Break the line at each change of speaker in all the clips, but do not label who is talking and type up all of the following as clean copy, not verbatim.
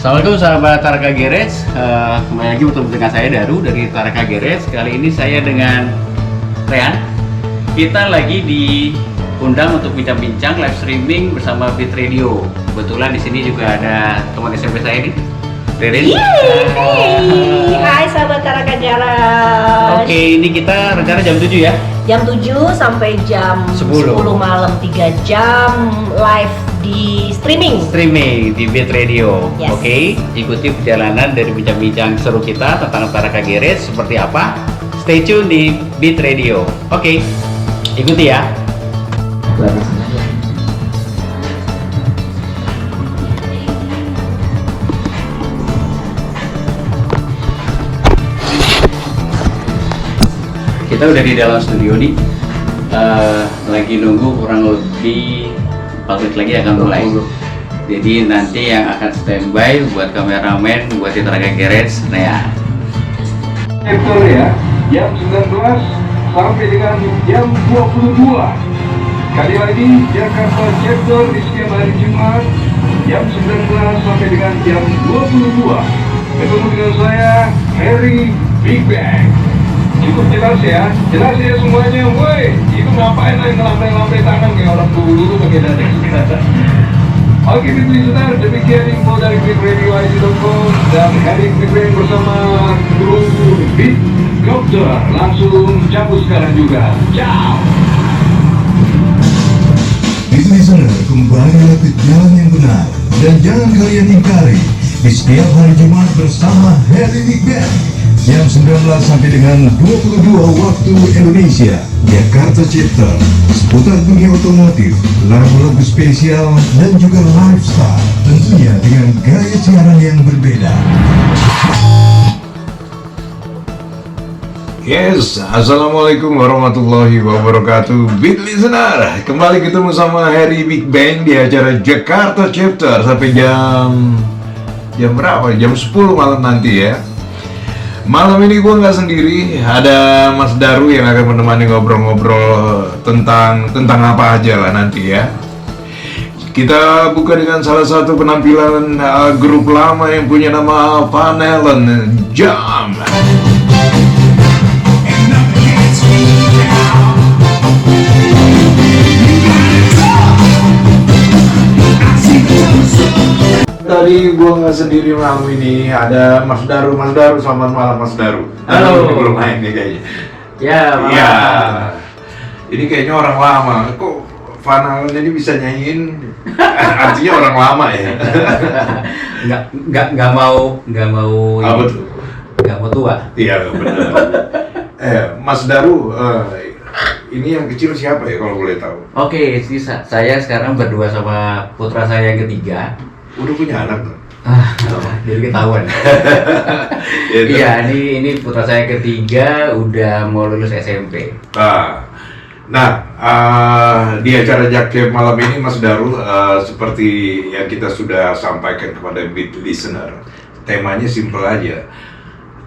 Assalamualaikum sahabat Taraka Garage. Kembali lagi bertemu dengan saya Daru dari Taraka Garage. Kali ini saya dengan Rean. Kita lagi diundang untuk bincang-bincang live streaming bersama Beat Radio. Kebetulan di sini juga ada teman SMP saya nih, Ririn.
Hai sahabat Taraka Garage.
Oke, ini kita rencana jam 7 ya.
Jam 7 sampai jam 10 malam, 3 jam live di streaming
Di Beat Radio.
Yes.
Oke, ikuti perjalanan dari bincang-bincang seru kita tentang Taraka Garage seperti apa. Stay tune di Beat Radio. Oke, ikuti ya. Kita udah di dalam studio nih, lagi nunggu kurang lebih 4 menit lagi akan mulai. Jadi nanti yang akan standby buat kameramen, buat di Taraka Garage, Rea.
Sektor ya, jam 19 sampai dengan jam 22. Kali lagi, Jakarta Chapter di setiap hari Jumat, jam 19 sampai dengan jam 22. Ketemu dengan saya, Harry Big Bang. Cukup jelas ya semuanya. Woi, itu ngapain lagi ngelambai-lambai tangan kayak orang dulu pakai dada. Oke, listener, demikian info dari Beat Radio ID.com dan Harry Big Bang bersama kru Beat Doctor. Langsung cabut sekarang juga. Ciao.
Beat Listener, kembali ke jalan yang benar dan jangan kalian ingkari di setiap hari Jumat bersama Harry Big Bang jam 19 sampai dengan 22 waktu Indonesia. Jakarta Chapter seputar dunia otomotif, lagu-lagu spesial dan juga lifestyle, tentunya dengan gaya siaran yang berbeda. Yes, Assalamualaikum warahmatullahi wabarakatuh. Beat Listener, kembali ketemu sama Harry Big Bang di acara Jakarta Chapter sampai jam berapa? Jam 10 malam nanti ya. Malam ini gue nggak sendiri, ada Mas Daru yang akan menemani ngobrol-ngobrol tentang apa aja lah nanti ya. Kita buka dengan salah satu penampilan grup lama yang punya nama Van Halen, Jam. Tadi gua nggak sendiri malam ini, ada Mas Daru. Selamat malam Mas Daru.
Halo.
Ini belum main nih kayaknya.
Ya,
Iya. Ini kayaknya orang lama. Kok Van Halen ini bisa nyanyiin? Artinya orang lama ya.
nggak mau
Apa tuh?
nggak mau tua.
Iya benar. Mas Daru, ini yang kecil siapa ya kalau boleh tahu?
Oke, saya sekarang berdua sama putra saya yang ketiga.
Udah punya anak tuh?
Jadi ketahuan. Iya, ini putra saya ketiga udah mau lulus SMP.
Nah, di acara Jakjep malam ini Mas Daru, seperti yang kita sudah sampaikan kepada Beat Listener, temanya simpel aja,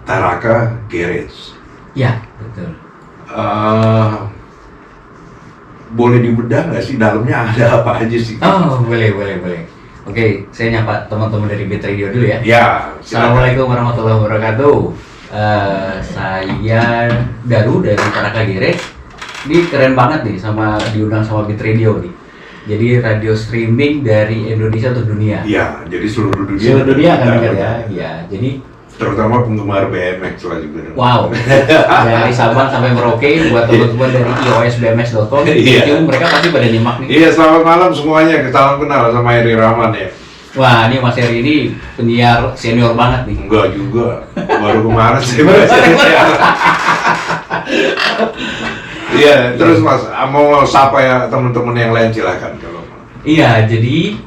Taraka Garage.
Ya, betul.
Boleh dibedah nggak sih dalamnya ada apa aja sih?
Oh, boleh. Oke, saya nyapa teman-teman dari Beat Radio dulu ya.
Ya, silakan.
Assalamualaikum warahmatullahi wabarakatuh. Saya Daru dari Taraka Garage. Ini keren banget nih diundang sama Beat Radio nih. Jadi radio streaming dari Indonesia untuk dunia.
Iya, jadi seluruh dunia.
Seluruh dunia kan dengar ya. Iya, jadi
terutama penggemar BMX lah juga.
wow. Dari Sabang sampai Merauke buat teman-teman dari iosbms.com.
Iya.
Itu mereka pasti pada nyimak nih.
Iya, selamat malam semuanya. Salam kenal sama Heri Rahman ya.
Wah, ini Mas Heri ini penyiar senior banget nih.
Enggak juga. Baru kemarin sih. Iya, terus Mas, mau sapa ya teman-teman yang lain silahkan kalau mau.
Iya, jadi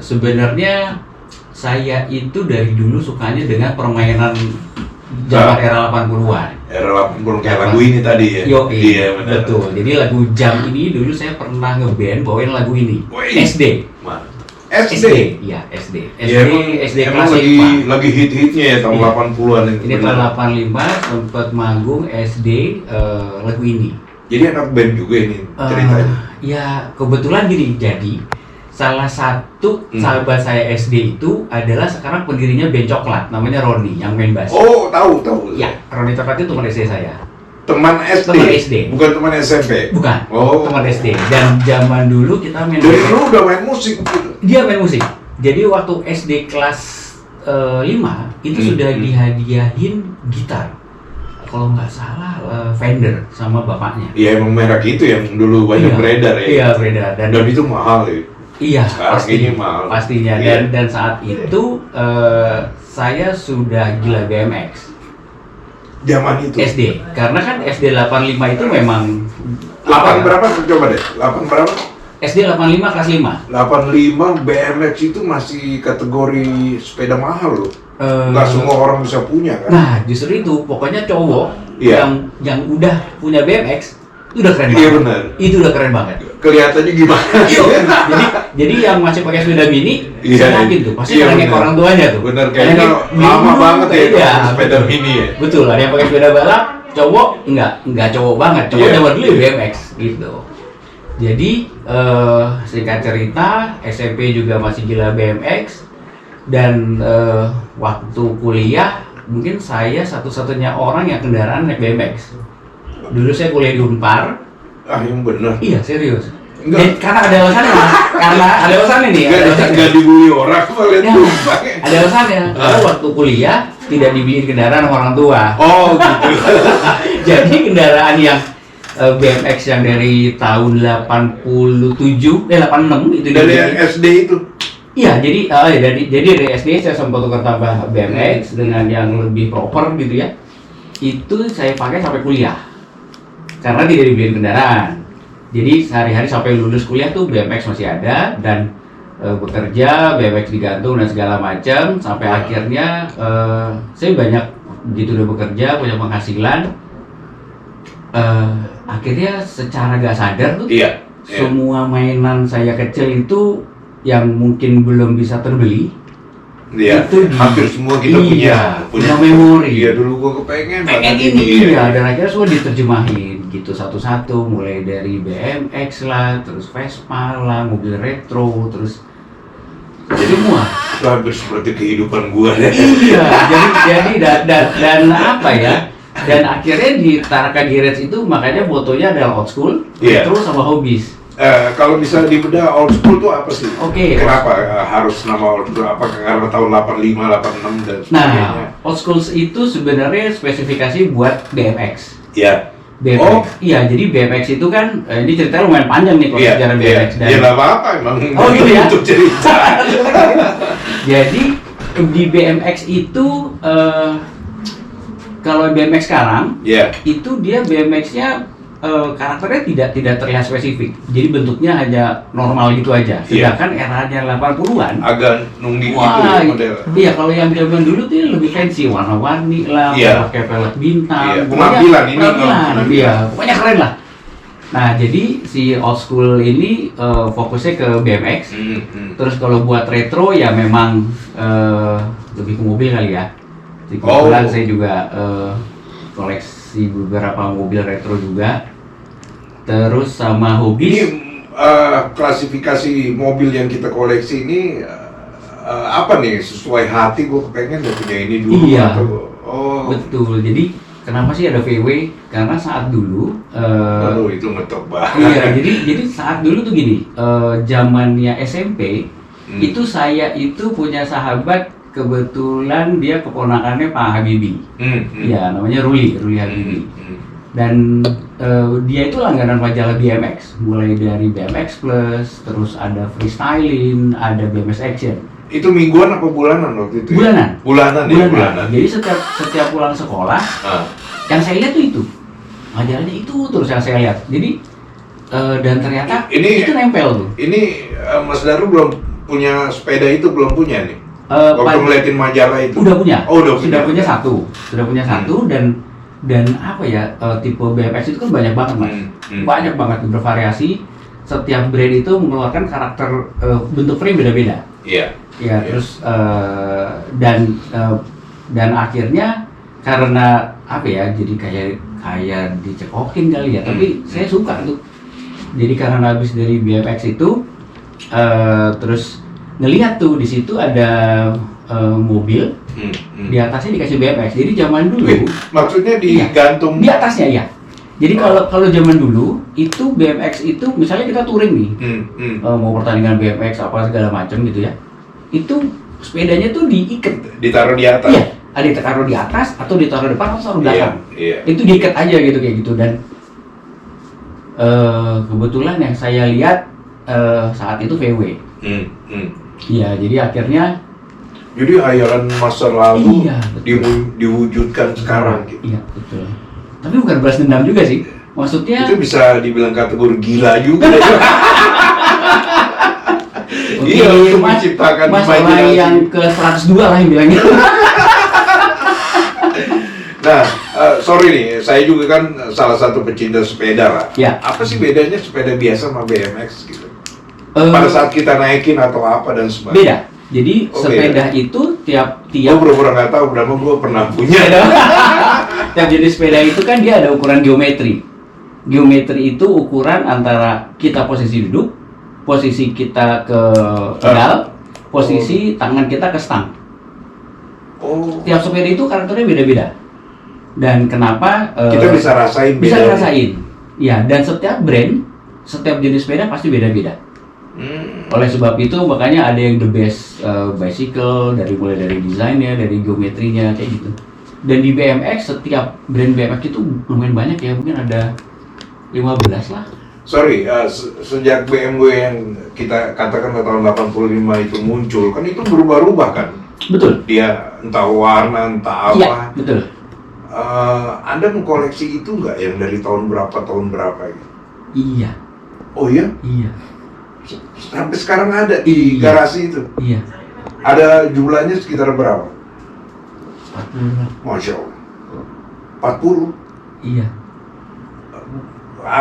sebenarnya saya itu dari dulu sukanya dengan permainan zaman era 80-an.
Era 80 kayak lagu ini tadi ya.
Iya,
benar.
betul. Jadi lagu Jam ini dulu saya pernah ngeband bawain lagu ini.
Wih.
SD.
SD.
Iya, SD.
Iya,
SD
emang
kelas 5.
lagi hit-hitnya ya tahun
Iya.
80-an itu.
Ini tahun 85 sempat manggung SD lagu ini.
Jadi anak band juga ini ceritanya.
Ya kebetulan gini, jadi salah satu sahabat saya SD itu adalah sekarang pendirinya band Coklat, namanya Roni yang main bass.
Oh, tahu.
Ya, Roni Coklat itu teman SD saya.
Teman SD.
Teman SD.
Bukan teman SMP.
Bukan.
Oh.
Teman SD. Dan zaman dulu kita main.
Dari dulu udah main musik gitu.
Dia main musik. Jadi waktu SD kelas 5 itu sudah dihadiahin gitar. Kalau nggak salah Fender sama bapaknya.
Iya, emang merek itu yang dulu banyak beredar ya.
Iya, beredar.
Dan itu mahal ya.
Iya,
Sekarang ini mahal.
pastinya.
Iya.
Dan saat itu saya sudah gila BMX.
Zaman itu.
SD. Karena kan SD 85 itu memang
8 berapa? Coba deh. 8 berapa?
SD 85 kelas 5.
85 BMX itu masih kategori sepeda mahal loh. Nggak semua orang bisa punya kan?
Nah, justru itu pokoknya cowok
Iya.
yang udah punya BMX itu udah keren
Iya,
banget.
benar.
Itu udah keren banget.
Kelihatannya gimana?
jadi yang masih pakai sepeda mini,
Iya,
saya yakin tuh pasti
iya,
nanya ke
benar.
orang tuanya tuh.
Bener,
Karena
kayaknya
dia
lama
bingung,
banget ya
iya,
kalau sepeda
betul.
mini ya.
Betul, ada yang pakai sepeda balap, cowok enggak cowok banget, cowok
Iya.
zaman dulu ya BMX gitu. Jadi singkat cerita, SMP juga masih gila BMX dan waktu kuliah mungkin saya satu-satunya orang yang kendaraan naik BMX. Dulu saya kuliah di Unpar.
Ah, yang bener.
Iya, serius.
Enggak.
Karena ada alasannya, Mas. Karena ada alasannya nih. Ada alasannya.
Nggak dibully orang malah
Ya,
tumpang.
ada alasannya. Karena waktu kuliah tidak dibeliin kendaraan sama orang tua.
Oh gitu.
Jadi kendaraan yang BMX yang dari tahun 86 itu
Dari
dibeli.
yang SD itu.
Iya, jadi dari SD saya sempat tukar tambah BMX dengan yang lebih proper gitu ya. Itu saya pakai sampai kuliah. Karena tidak dibeliin kendaraan. Jadi sehari-hari sampai lulus kuliah tuh BMX masih ada dan bekerja, BMX digantung dan segala macam sampai akhirnya saya banyak begitu udah bekerja, punya penghasilan. Akhirnya secara gak sadar tuh
Iya.
semua mainan saya kecil itu yang mungkin belum bisa terbeli
Iya.
itu
Hampir semua kita
punya memori.
Iya, dulu gua kepengen
Pengen
banget
ini iya, dan akhirnya semua diterjemahin gitu satu-satu, mulai dari BMX lah, terus Vespa lah, mobil retro, terus semua.
Itu hampir seperti kehidupan gua.
Iya, jadi dan apa ya? Dan akhirnya di Taraka Garage itu makanya fotonya adalah old school,
Iya.
retro sama hobbies.
Kalau bisa dibedah old school tuh apa sih?
Oke.
Kenapa harus nama old school? Apakah karena tahun 85, 86 dan sebagainya?
Nah, old school itu sebenarnya spesifikasi buat BMX.
Iya.
BMX.
Oh.
Iya, jadi BMX itu kan ini ceritanya lumayan panjang nih kalau
Iya,
sejarah
iya.
BMX.
Ya nggak apa-apa emang.
Oh, gitu ya?
Untuk cerita.
Jadi di BMX itu kalau BMX sekarang
Iya.
itu dia BMX-nya karakternya tidak terlihat spesifik. Jadi bentuknya hanya normal gitu aja.
Iya.
Sedangkan eranya 80-an
Agak nungging gitu
wah,
ya model.
iya kalau yang zaman dulu tuh lebih fancy, warna-warni lah,
Iya.
pakai pelet bintang,
Iya,
pokoknya
penampilan ini,
penampilan,
penampilan.
iya, pokoknya keren lah. Nah jadi si old school ini fokusnya ke BMX, terus kalau buat retro ya memang lebih ke mobil kali ya. Jadi kebetulan saya juga koleksi beberapa mobil retro juga, terus sama hobi.
Ini klasifikasi mobil yang kita koleksi ini apa nih sesuai hati? Gue kepengen udah punya ini dulu.
Iya.
Oh.
Betul, jadi kenapa sih ada VW? Karena saat dulu
Aduh, itu ngetok banget.
iya, jadi saat dulu tuh gini, zamannya SMP itu saya itu punya sahabat, kebetulan dia keponakannya Pak Habibie. Iya, namanya Ruli Habibie. Dan dia itu langganan majalah BMX, mulai dari BMX Plus, terus ada freestyling, ada BMX Action.
Itu mingguan apa bulanan waktu itu?
Bulanan.
Bulanan ya, bulanan.
Jadi setiap pulang sekolah, yang saya lihat tuh itu majalahnya itu terus yang saya lihat. Jadi dan ternyata
Ini-
itu nempel tuh.
Ini Mas Daru belum punya sepeda itu, belum punya nih? Waktu
Pan-
ngeliatin majalah itu?
Udah punya.
Oh, udah punya.
Sudah punya satu dan apa ya, tipe BMX itu kan banyak banget Mas. Banyak banget bervariasi. Setiap brand itu mengeluarkan karakter bentuk frame beda-beda.
Iya.
Ya,
Iya.
terus dan akhirnya karena apa ya, jadi kayak dicekokin kali ya, tapi saya suka tuh. Jadi karena habis dari BMX itu Terus ngelihat tuh di situ ada mobil, di atasnya dikasih BMX. Jadi zaman dulu,
Wih, maksudnya digantung
di atasnya ya. Jadi kalau zaman dulu itu BMX itu misalnya kita touring nih, mau pertandingan BMX apa segala macam gitu ya, itu sepedanya tuh diikat,
ditaruh di atas.
iya, ada ditaruh di atas atau ditaruh depan atau taruh belakang,
Iya.
itu diikat aja gitu kayak gitu. Dan kebetulan yang saya lihat saat itu VW, iya, jadi akhirnya
Jadi hayalan masa lalu
Iya, betul.
diwujudkan sekarang gitu.
iya betul. Tapi bukan balas dendam juga sih, maksudnya
Itu bisa dibilang kategori gila juga.
oke,
Iya, untuk
Mas,
menciptakan
masalah
imajinasi.
yang ke 102 lah yang bilangnya.
Nah, sorry nih, saya juga kan salah satu pecinta sepeda lah.
Ya.
Apa sih bedanya sepeda biasa sama BMX gitu? Pada saat kita naikin atau apa dan sebagainya.
Beda. Jadi
Oh,
sepeda itu tiap
Gue pura-pura nggak tahu, berapa gue pernah punya.
tiap jenis sepeda itu kan dia ada ukuran geometri. Geometri itu ukuran antara kita posisi duduk, posisi kita ke pedal, posisi tangan kita ke stang.
Oh,
Tiap sepeda itu karakternya beda-beda. Dan kenapa
kita bisa rasain
bisa
bedanya.
ngerasain. Ya, dan setiap brand, setiap jenis sepeda pasti beda-beda. Oleh sebab itu makanya ada yang the best bicycle, mulai dari desainnya, dari geometrinya kayak gitu. Dan di BMX setiap brand BMX itu lumayan banyak ya, mungkin ada 15 lah.
Sorry, sejak BMW yang kita katakan tahun 85 itu muncul, kan itu berubah-ubah kan?
Betul.
Dia entah warna, entah
Iya,
apa.
betul.
Anda mengkoleksi itu nggak yang dari tahun berapa gitu?
Iya,
Oh iya?
iya,
Sampai sekarang ada di
Iya.
garasi itu.
iya.
Ada jumlahnya sekitar berapa?
40 lah.
Masya Allah. 40?
Iya.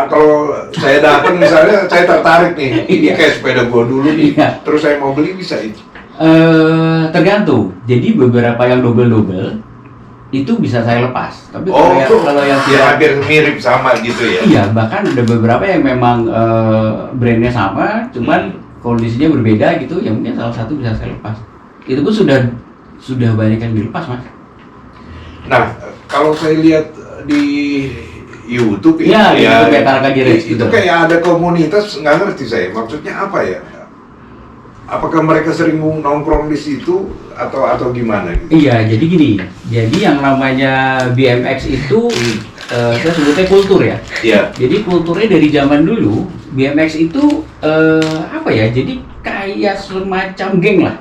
Kalau saya datang misalnya, saya tertarik nih. Ini
Iya.
kayak sepeda gua dulu nih.
Iya.
Terus saya mau beli, bisa itu?
Tergantung. Jadi beberapa yang double itu bisa saya lepas. Tapi kalau yang
ya hampir mirip sama gitu ya?
iya, bahkan ada beberapa yang memang brandnya sama, cuman kondisinya berbeda gitu. Ya mungkin salah satu bisa saya lepas. Itu pun sudah banyak yang dilepas, Mas.
Nah, kalau saya lihat di YouTube
Iya, di YouTube kayak Taraka Garage
itu
gitu.
kayak ada komunitas, nggak ngerti saya. Maksudnya apa ya? Apakah mereka sering nongkrong di situ atau gimana gitu?
Iya, jadi gini. Jadi yang namanya BMX itu saya sebutnya kultur ya.
Iya.
Jadi kulturnya dari zaman dulu BMX itu apa ya? Jadi kayak semacam geng lah.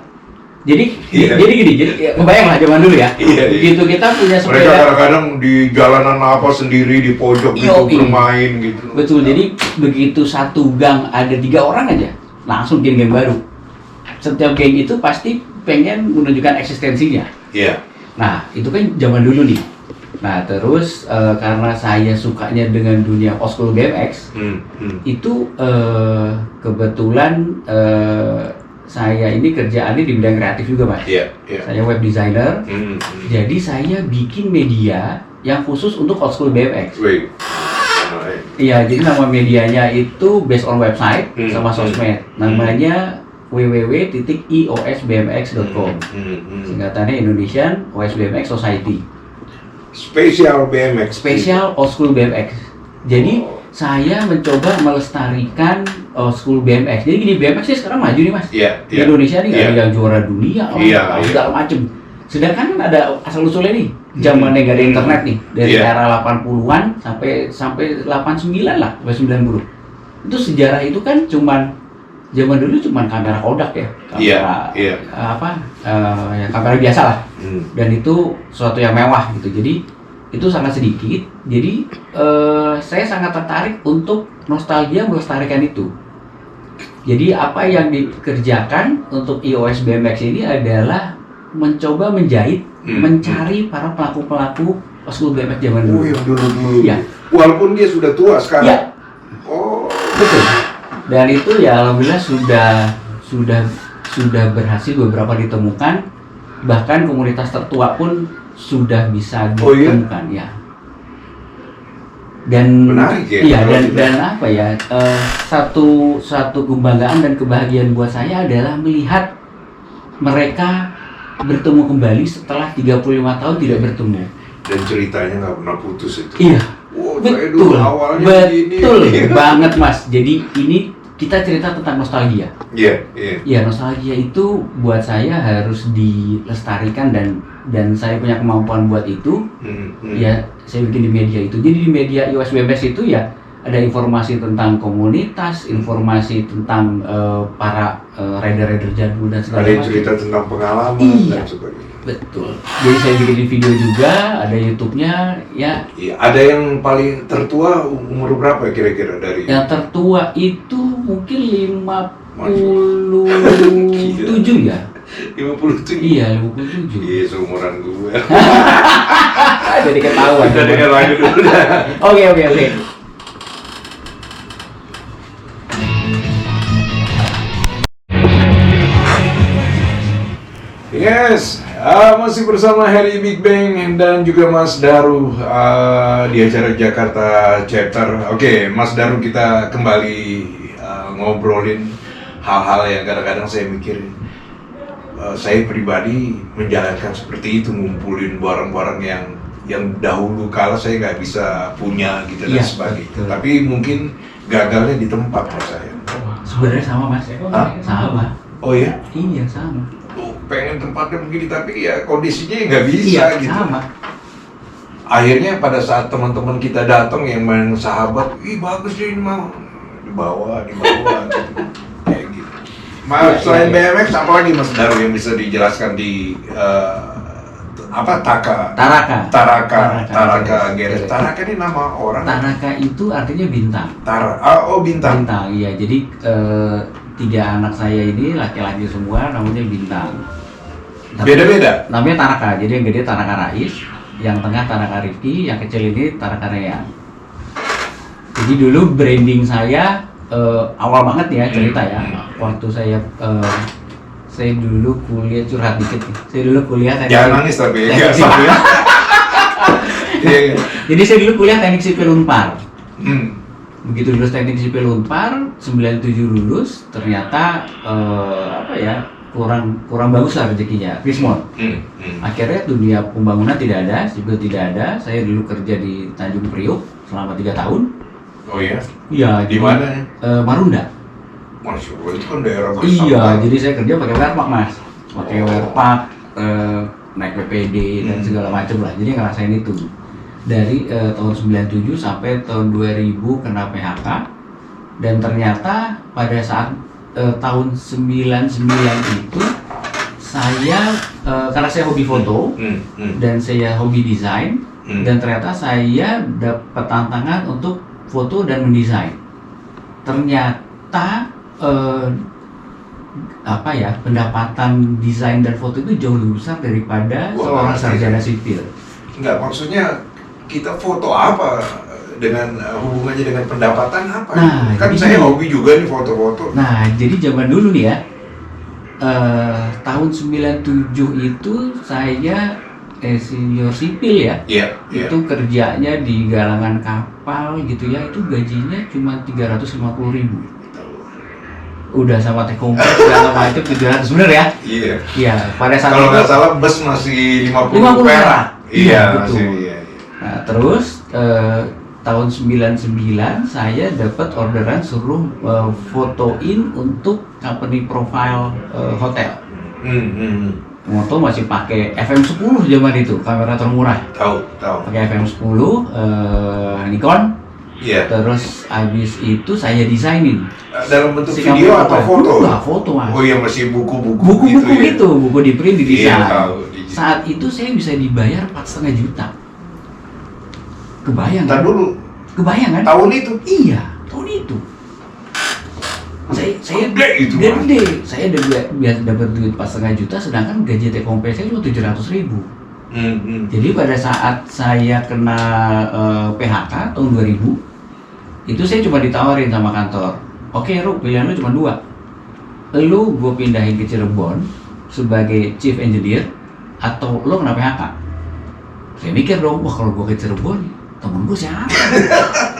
Jadi
Iya.
jadi gini, jadi ya, kebayang lah zaman dulu ya.
Iya, iya.
Begitu kita punya
Mereka
sepeda.
kadang-kadang di jalanan apa sendiri di pojok gitu
Yoi.
bermain gitu.
Betul. Jadi begitu satu gang ada 3 orang aja, langsung bikin geng baru. Setiap geng itu pasti pengen menunjukkan eksistensinya.
Iya.
Nah, itu kan zaman dulu nih. Nah, terus karena saya sukanya dengan dunia old school BMX, itu kebetulan saya ini kerjaannya di bidang kreatif juga, Mas.
Iya. Iya.
Saya web designer, jadi saya bikin media yang khusus untuk old school BMX.
Wait.
Iya, jadi nama medianya itu based on website sama sosmed. Namanya www.iosbmx.com. Singkatannya Indonesian OS BMX Society.
Spesial BMX.
Spesial old school BMX. Jadi saya mencoba melestarikan old school BMX. Jadi gini, BMX sih sekarang maju nih, Mas.
Iya.
Di Indonesia nih
Iya.
ada yang juara dunia,
Iya,
segala macem. Sedangkan kan ada asal usulnya nih, zamannya nggak ada internet nih, dari
Iya.
era 80-an sampai 89 lah, sampai 90. Itu sejarah itu kan zaman dulu cuman kamera Kodak ya, kamera
Iya.
ya kamera biasa lah. Dan itu sesuatu yang mewah gitu. Jadi itu sangat sedikit. Jadi saya sangat tertarik untuk nostalgia melestarikan itu. Jadi apa yang dikerjakan untuk iOS BMX ini adalah mencoba menjahit, mencari para pelaku-pelaku old school BMX zaman
Oh,
dulu.
yang dulu.
Iya.
Walaupun dia sudah tua sekarang.
Iya,
Oh.
betul. Dan itu ya alhamdulillah sudah berhasil beberapa ditemukan. Bahkan komunitas tertua pun sudah bisa
Oh, iya?
ditemukan ya. Dan
Menarik ya,
iya,
kalau
dan
gitu.
dan apa ya, satu kebanggaan dan kebahagiaan buat saya adalah melihat mereka bertemu kembali setelah 35 tahun tidak bertemu.
Dan ceritanya nggak pernah putus itu.
Iya,
Wow, saya dulu
betul,
awalnya
betul
begini.
banget Mas. Jadi ini kita cerita tentang nostalgia.
Iya, iya.
Ya, nostalgia itu buat saya harus dilestarikan, dan saya punya kemampuan buat itu. Ya, saya bikin di media itu. Jadi di media IOSBMS itu ya ada informasi tentang komunitas, informasi tentang para rider-rider jadul dan segala
Ada yang
macam.
cerita tentang pengalaman
Iya.
dan sebagainya.
Betul. Jadi saya bikin video juga, ada YouTube-nya ya.
Iya, ada yang paling tertua umur berapa kira-kira dari?
Yang tertua itu mungkin 57 ya.
57.
Iya, 57.
Iya, seumuran gue.
Jadi ketahuan.
Kita dengar lagi dulu dah.
Oke.
Yes, masih bersama Harry Big Bang dan juga Mas Daru di acara Jakarta Chapter. Oke, Mas Daru, kita kembali ngobrolin hal-hal yang kadang-kadang saya mikir. Saya pribadi menjalankan seperti itu, ngumpulin barang-barang yang dahulu kala saya nggak bisa punya gitu dan
Iya,
sebagainya.
betul.
Tapi mungkin gagalnya di tempat Mas saya.
Sebenarnya sama Mas.
Hah?
Sama.
Oh ya?
Iya sama.
Pengen tempatnya begini tapi ya kondisinya nggak bisa
Iya
gitu.
sama.
Akhirnya pada saat teman-teman kita datang yang main sahabat, ih bagus deh ini mau dibawa gitu. Kayak gitu. Mas, selain BMX apa lagi Mas Daru yang bisa dijelaskan di Taraka Garage. Taraka ini nama orang.
Taraka itu artinya bintang.
Bintang.
Bintang, iya. Jadi 3 anak saya ini laki-laki semua, namanya Bintang.
Beda-beda?
Namanya Taraka. Jadi yang gede Taraka Rais, yang tengah Taraka Rifki, yang kecil ini Taraka Reyan. Jadi dulu branding saya awal banget ya cerita ya. Waktu saya dulu kuliah, curhat dikit nih. Saya dulu kuliah
Jangan nangis tapi ya. Iya.
Jadi saya dulu kuliah teknik sipil Unpar.
Hmm.
Begitu lulus teknik sipil Unpar, 97 lulus, ternyata kurang bagus lah rezekinya, Krismon. Akhirnya dunia pembangunan tidak ada, sipil tidak ada. Saya dulu kerja di Tanjung Priok selama 3 tahun.
Oh ya?
Iya.
Di mana?
Marunda.
Masya Allah, itu kan daerah besar.
Iya, jadi saya kerja pakai Werpak Mas, pakai Werpak, naik PPD dan segala macam lah. Jadi ngerasain itu dari tahun 97 sampai tahun 2000 kena PHK, dan ternyata pada saat tahun 99 itu saya karena saya hobi foto dan saya hobi desain, dan ternyata saya dapat tantangan untuk foto dan mendesain. Ternyata pendapatan desain dan foto itu jauh lebih besar daripada seorang sarjana sipil.
Enggak, maksudnya kita foto apa dengan hubungannya dengan pendapatan apa?
Nah,
kan
jadi
saya hobi juga nih foto-foto.
Nah, jadi zaman dulu nih ya, tahun 97 itu saya senior sipil ya.
Iya.
Itu kerjanya di galangan kapal gitu ya, itu gajinya cuma 350.000. Udah sama take home pay segala macam 700, bener ya?
Iya.
Iya, pada saat
Kalau
itu
nggak salah bus masih 50
perak.
perak. Iya,
betul.
masih. Iya.
Nah, terus tahun 99 saya dapat orderan suruh fotoin untuk company profile hotel. Moto masih pakai FM10 zaman itu, kamera termurah.
Tahu.
Pakai FM10 Nikon.
Iya.
Terus habis itu saya desainin.
Dalam bentuk
Si
video
company
atau
profile.
foto?
Enggak, foto Mas.
Oh iya, masih buku-buku
Buku-buku
gitu ya?
itu, buku di print, di desain.
Iya, tahu.
Saat itu saya bisa dibayar 4,5 juta. Kebayang?
Ntar dulu,
Kebayang kan?
tahun itu?
Iya, tahun itu. Saya
Gede itu, Mas.
gede. Saya biasa dapat duit 4,5 juta, sedangkan gaji take home pay saya cuma 700.000. Jadi pada saat saya kena PHK tahun 2000, itu saya cuma ditawarin sama kantor. Oke, Ru, pilihan lu cuma 2. Lu gue pindahin ke Cirebon sebagai chief engineer, atau lu kena PHK. Saya mikir dong, wah kalau gue ke Cirebon temen gue siapa?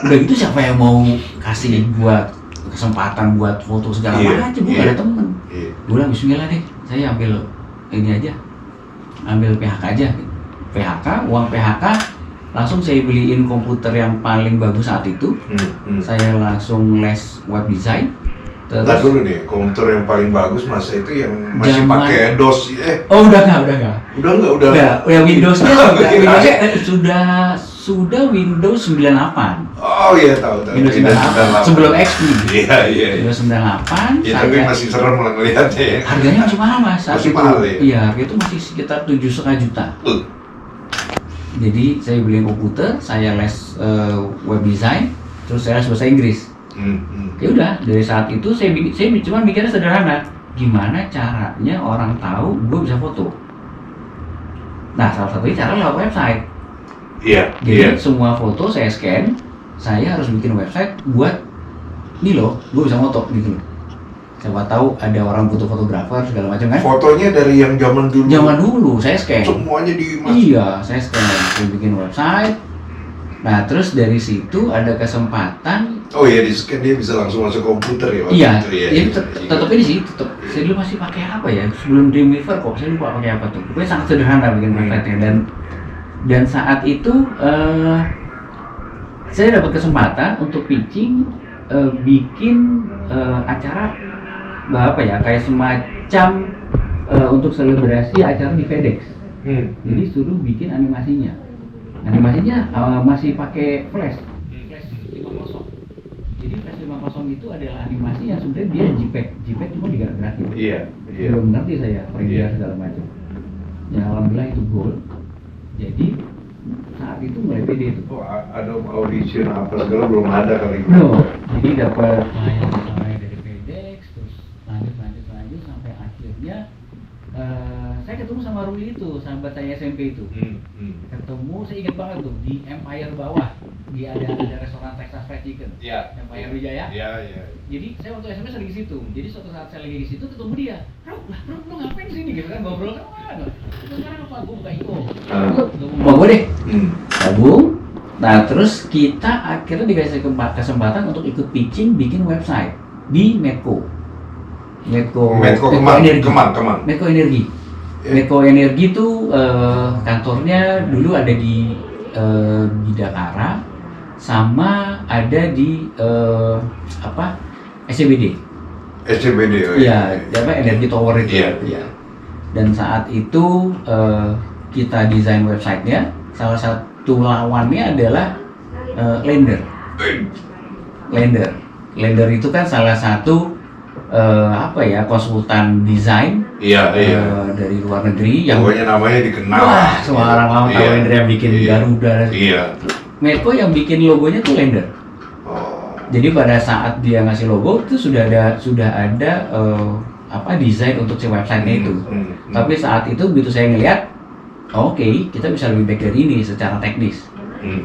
Udah gitu siapa yang mau kasih buat kesempatan buat foto segala macam, gue gak ada temen. Gue bilang bismillah deh, saya ambil ini aja, ambil PHK aja. PHK, uang PHK, langsung saya beliin komputer yang paling bagus saat itu. Saya langsung les web design.
Ntar dulu nih, komputer yang paling bagus masa itu yang masih
Zaman-
pakai DOS.
Oh udah nggak. Udah Windowsnya sudah Windows 98.
Oh iya tahu.
Windows 98 sebelum XP.
Iya.
Windows 98.
Ya, tapi masih serem lah ngeliatnya ya.
Harganya masih mahal mas. Saat
Masih
itu.
mahal, ya?
Iya, harga itu masih sekitar 7,5 juta. Jadi saya beli komputer, saya les web design, terus saya les bahasa Inggris. Ya udah, dari saat itu saya cuma mikirnya sederhana, gimana caranya orang tahu gue bisa foto. Nah, salah satunya cara lewat website.
Iya.
Jadi semua foto saya scan, saya harus bikin website buat ini loh, gue bisa foto gitu loh. Siapa tahu ada orang butuh fotografer segala macam kan?
Fotonya dari yang zaman dulu.
Zaman dulu saya scan.
Semuanya
Iya, saya scan, saya bikin website. Nah, terus dari situ ada kesempatan.
Oh iya, di scan dia bisa langsung masuk komputer ya?
Iya,
Itu,
tetap ini sih, tetap. Saya dulu masih pakai apa ya? Sebelum Dreamweaver kok, saya lupa pakai apa tuh. Pokoknya sangat sederhana bikin website-nya dan saat itu saya dapat kesempatan untuk pitching bikin acara apa ya? Kayak semacam untuk selebrasi acara di FedEx. Jadi suruh bikin animasinya. Animasinya masih pakai flash 50. Jadi flash 50 itu adalah animasi yang sebenarnya dia JPEG cuma digerak-gerakin.
Iya.
Belum ngerti saya perincian segala macam. Ya alhamdulillah itu goal. Jadi saat itu mulai pede itu.
Oh, ada audition apa segala belum ada kali.
No, jadi dapat klien dari FedEx, terus lanjut sampai akhirnya saya ketemu sama Ruli itu, sahabat saya SMP itu. Ketemu, saya ingat banget tuh di Empire bawah, dia ada restoran Texas Fried Chicken.
Iya.
Empire Wijaya.
Iya.
Jadi saya waktu SMP lagi di situ. Jadi suatu saat saya lagi di situ ketemu dia. Bro, lu ngapain di sini gitu kan? Ngobrol kan mana? Sekarang apa? Gue buka IO. Mau gue deh. Gabung. Nah, terus kita akhirnya dikasih kesempatan untuk ikut pitching bikin website di Medco Energi.
Kemang.
Medco Energi. Medco Energi itu kantornya dulu ada di Bidakara sama ada di SCBD.
SCBD.
Iya, apa Energi Tower itu.
Iya.
Dan saat itu kita desain websitenya. Salah satu lawannya adalah Lender. Lender itu kan salah satu konsultan desain dari luar negeri yang
pokoknya namanya dikenal.
Wah, semua orang mau tahu Lender yang bikin Garuda.
Iya.
Medco yang bikin logonya tuh Lender. Jadi pada saat dia ngasih logo itu sudah ada desain untuk si website-nya itu. Tapi saat itu begitu saya ngelihat, oke, kita bisa lebih baik dari ini secara teknis,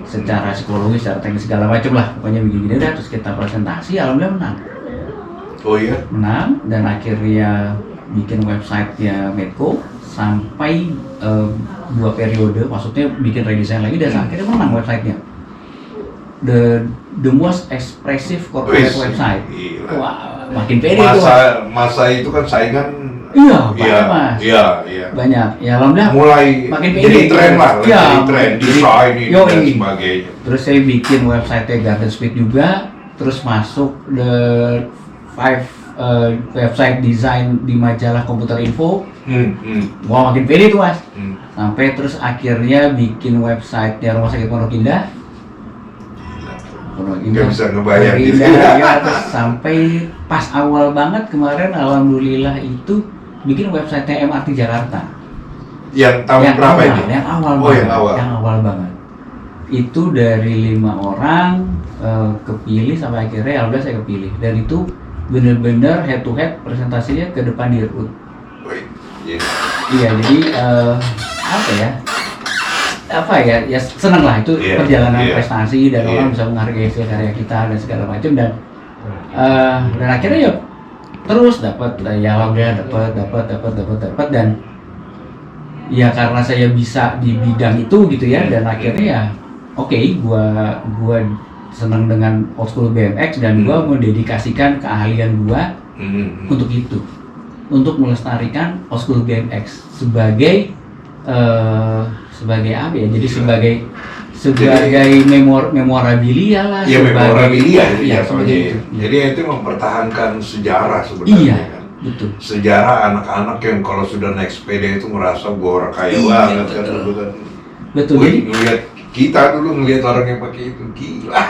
secara psikologis, secara teknis segala macam lah. Pokoknya begini udah, terus kita presentasi, alhamdulillah menang.
Oh iya.
Menang dan akhirnya bikin website-nya Medco sampai 2 periode, maksudnya bikin redesign lagi dan akhirnya menang website-nya. The most expressive corporate website.
Gila.
Wah, makin pede tuh.
Masa itu kan saingan.
Iya, banyak mas.
Iya.
Banyak. Ya alhamdulillah.
Mulai
makin pede.
jadi tren lah,
Iya,
jadi tren desain ini dan
Yoi.
sebagainya.
Terus saya bikin website-nya Garden Speed juga. Terus masuk the 5 website design di majalah Komputer Info. Wah, makin pede tuh mas. Sampai terus akhirnya bikin website-nya Rumah Sakit Pondok Indah.
Nggak bisa ngebayang gitu.
Ya, terus sampai pas awal banget kemarin alhamdulillah itu bikin website-nya MRT Jakarta.
Yang tahun berapa
awal,
itu?
Yang awal
Oh,
banget.
yang awal.
Yang awal banget. Itu dari 5 orang kepilih sampai akhirnya alhamdulillah saya kepilih. Dan itu bener-bener head to head presentasinya ke depan di RUT. Iya, jadi ya seneng lah itu perjalanan prestasi dan orang bisa menghargai hasil karya kita dan segala macam dan akhirnya ya terus dapat dan ya karena saya bisa di bidang itu gitu ya dan akhirnya ya oke, gua senang dengan old school BMX dan gua mendedikasikan keahlian gua untuk itu, untuk melestarikan old school BMX sebagai apa ya? Jadi sebagai memorabilia lah.
Ya, memorabilia ya,
sebagai itu.
Jadi itu mempertahankan sejarah sebenarnya.
Iya,
kan.
betul.
Sejarah anak-anak yang kalau sudah naik sepeda itu merasa gua orang kaya banget kan dulu kan.
Betul.
Wih,
Jadi
ngeliat kita dulu ngeliat orang yang pakai itu gila.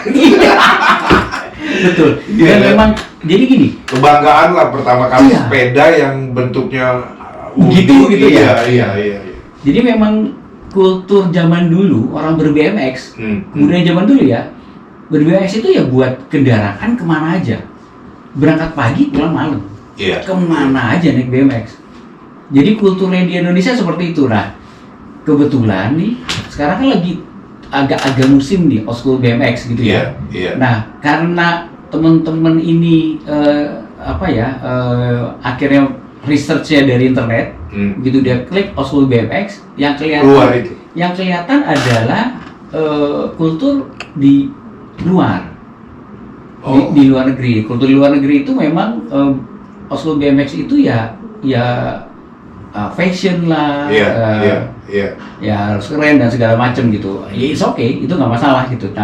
betul.
Iya,
Dan
kan?
memang jadi gini.
Kebanggaan lah pertama kali
Iya.
sepeda yang bentuknya
Gitu ya.
Iya.
Jadi memang kultur zaman dulu orang ber-BMX, kemudian zaman dulu ya, ber-BMX itu ya buat kendaraan kemana aja, berangkat pagi pulang malam,
Iya.
kemana aja naik BMX. Jadi kulturnya di Indonesia seperti itu. Nah, kebetulan nih sekarang kan lagi agak musim nih old school BMX gitu ya.
Iya.
Nah, karena teman-teman ini akhirnya research-nya dari internet, begitu dia klik old school BMX, yang kelihatan adalah kultur di luar, di luar negeri. Kultur di luar negeri itu memang old school BMX itu ya fashion lah, ya harus keren dan segala macam gitu. Ya it's okay, itu nggak masalah gitu.